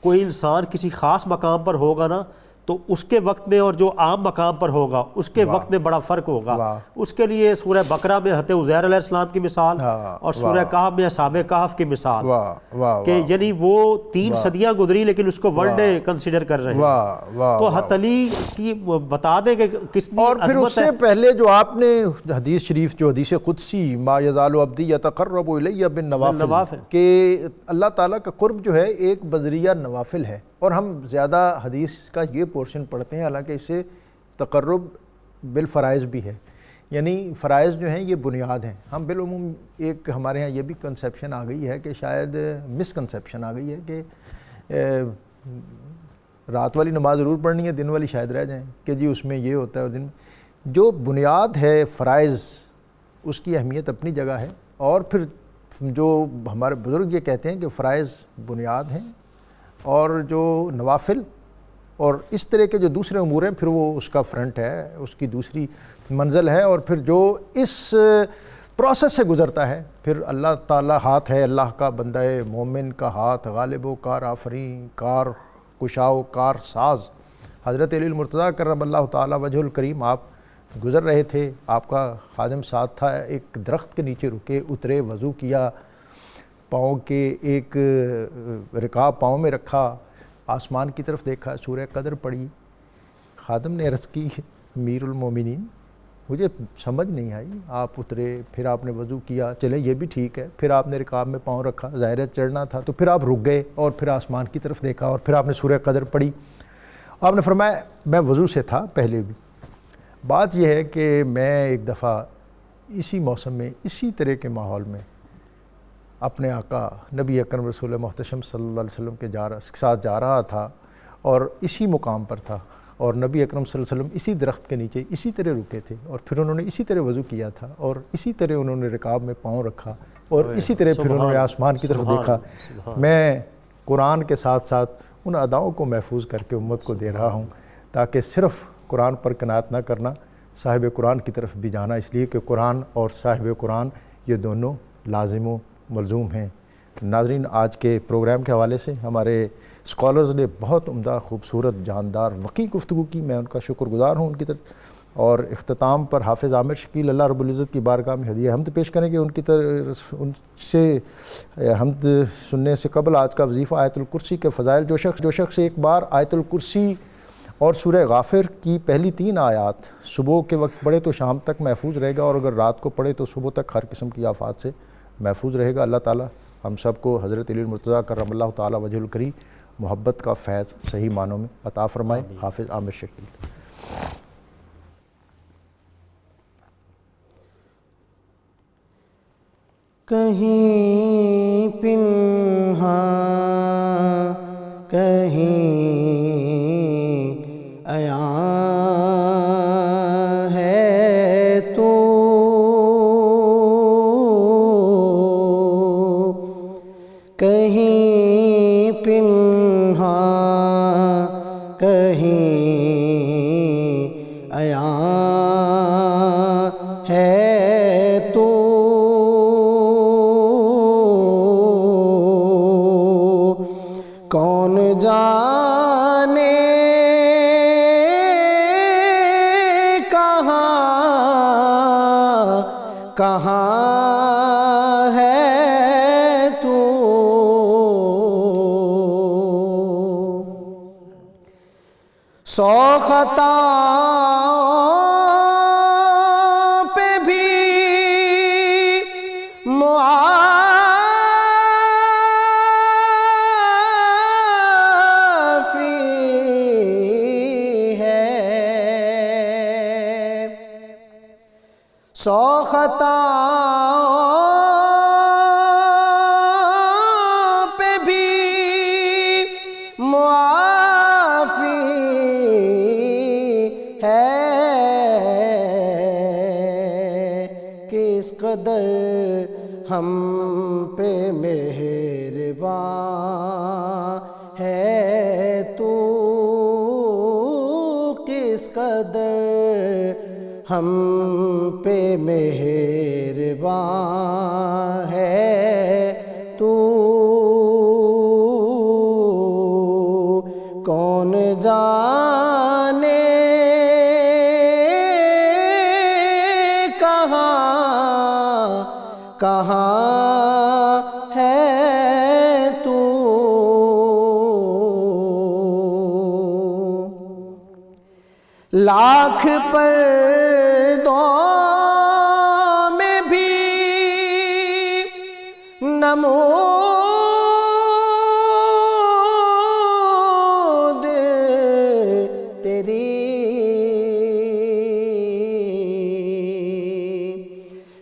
کوئی انسان کسی خاص مقام پر ہوگا نا تو اس کے وقت میں اور جو عام مقام پر ہوگا اس کے وقت میں بڑا فرق ہوگا۔ اس کے لیے سورہ بقرہ میں حضرت عزیر علیہ السلام کی مثال اور سورہ کہف میں اصحاب کہف کی مثال، کہ یعنی وہ 3 صدیاں گزری لیکن اس کو ورلڈ کنسیڈر کر رہے ہیں۔ تو حضرت علی کی بتا دیں کہ کس نے، اور پھر اس سے پہلے جو آپ نے حدیث شریف جو حدیث قدسی ما یزال عبدی یتقرب الی بالنوافل، کہ اللہ تعالیٰ کا قرب جو ہے ایک بذریعہ نوافل ہے، اور ہم زیادہ حدیث کا یہ پورشن پڑھتے ہیں، حالانکہ اس سے تقرب بالفرائض بھی ہے، یعنی فرائض جو ہیں یہ بنیاد ہیں۔ ہم بالعموم ایک ہمارے ہاں یہ بھی کنسیپشن آ گئی ہے کہ شاید مس کنسیپشن آ گئی ہے کہ رات والی نماز ضرور پڑھنی ہے، دن والی شاید رہ جائیں، کہ جی اس میں یہ ہوتا ہے، اور دن جو بنیاد ہے فرائض اس کی اہمیت اپنی جگہ ہے، اور پھر جو ہمارے بزرگ یہ کہتے ہیں کہ فرائض بنیاد ہیں اور جو نوافل اور اس طرح کے جو دوسرے امور ہیں پھر وہ اس کا فرنٹ ہے، اس کی دوسری منزل ہے، اور پھر جو اس پروسیس سے گزرتا ہے پھر اللہ تعالیٰ ہاتھ ہے، اللہ کا بندہ مومن کا ہاتھ غالب و کار آفرین، کار کشاؤ کار ساز۔ حضرت علی المرتضیٰ کرم اللہ تعالیٰ وجہ الکریم، آپ گزر رہے تھے، آپ کا خادم ساتھ تھا، ایک درخت کے نیچے رکے، اترے، وضو کیا، پاؤں کے ایک رکاب پاؤں میں رکھا، آسمان کی طرف دیکھا، سورہ قدر پڑھی۔ خادم نے عرض کی امیر المومنین مجھے سمجھ نہیں آئی، آپ اترے، پھر آپ نے وضو کیا، چلیں یہ بھی ٹھیک ہے، پھر آپ نے رکاب میں پاؤں رکھا، ظاہر ہے چڑھنا تھا، تو پھر آپ رک گئے اور پھر آسمان کی طرف دیکھا اور پھر آپ نے سورہ قدر پڑھی۔ آپ نے فرمایا میں وضو سے تھا پہلے بھی۔ بات یہ ہے کہ میں ایک دفعہ اسی موسم میں اسی طرح کے ماحول میں اپنے آقا نبی اکرم رسول محتشم صلی اللہ علیہ وسلم کے ساتھ جا رہا تھا، اور اسی مقام پر تھا، اور نبی اکرم صلی اللہ علیہ وسلم اسی درخت کے نیچے اسی طرح رکے تھے، اور پھر انہوں نے اسی طرح وضو کیا تھا، اور اسی طرح انہوں نے رکاب میں پاؤں رکھا، اور اسی طرح پھر انہوں نے آسمان کی طرف دیکھا۔ میں قرآن کے ساتھ ساتھ ان اداؤں کو محفوظ کر کے امت کو دے رہا ہوں تاکہ صرف قرآن پر قناعت نہ کرنا، صاحب قرآن کی طرف بھی جانا، اس لیے کہ قرآن اور صاحب قرآن یہ دونوں لازم و ملزوم ہیں۔ ناظرین، آج کے پروگرام کے حوالے سے ہمارے اسکالرز نے بہت عمدہ، خوبصورت، جاندار، وقی گفتگو کی، میں ان کا شکر گزار ہوں ان کی طرف۔ اور اختتام پر حافظ عامر شکیل اللہ رب العزت کی بارگاہ میں ہدیہ حمد پیش کریں گے۔ ان کی طرف ان سے حمد سننے سے قبل آج کا وظیفہ آیت الکرسی کے فضائل، جو شخص ایک بار آیت الکرسی اور سورہ غافر کی پہلی 3 آیات صبح کے وقت پڑھے تو شام تک محفوظ رہے گا، اور اگر رات کو پڑھے تو صبح تک ہر قسم کی آفات سے محفوظ رہے گا۔ اللہ تعالیٰ ہم سب کو حضرت علی المرتضیٰ کرم اللہ تعالیٰ وجہ الکریم محبت کا فیض صحیح معنوں میں عطا فرمائے۔ حافظ عامر شکیل۔ کہیں پنہاں کہیں عیاں کہیں پنہاں کہیں عیاں ہے تو، کون جانے کہاں کہاں ہے تو، سو خطاؤں پہ بھی معافی ہے، سو خطاؤں پہ بھی معافی ہے، کس قدر ہم پہ مہربان ہے تو، کس قدر ہم پہ مہربان ہے تو، کون جانے کہاں کہاں ہے تو، لاکھ پردوں میں بھی نمود تیری،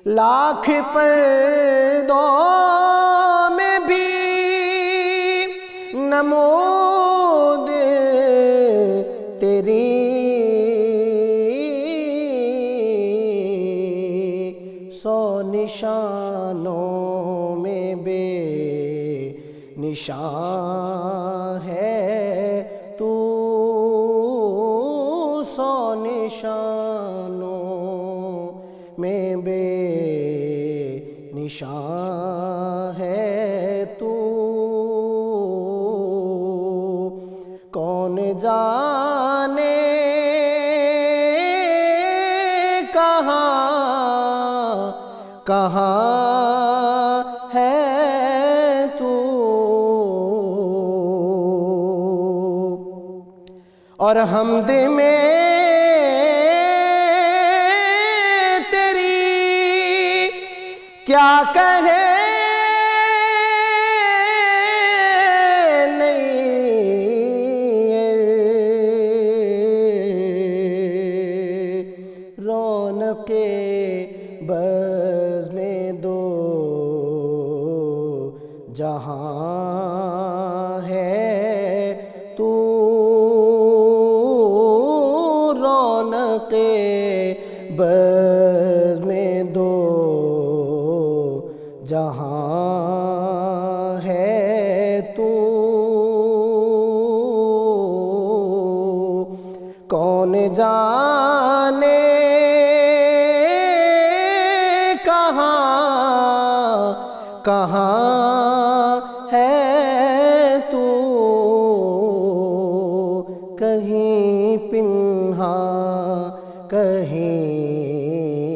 لاکھ پردوں میں بھی نمود تیری، سو نشانوں میں بے نشان ہے تو، سو نشانوں میں بے نشان ہے تو، کون جانے کہاں کہاں ہے تو، اور حمد میں تیری کیا کہے رونق بز میں دو جہاں ہے تو، رونق بز میں دو جہاں ہے تو، کون جانے کہاں ہے تو، کہیں پنہاں کہیں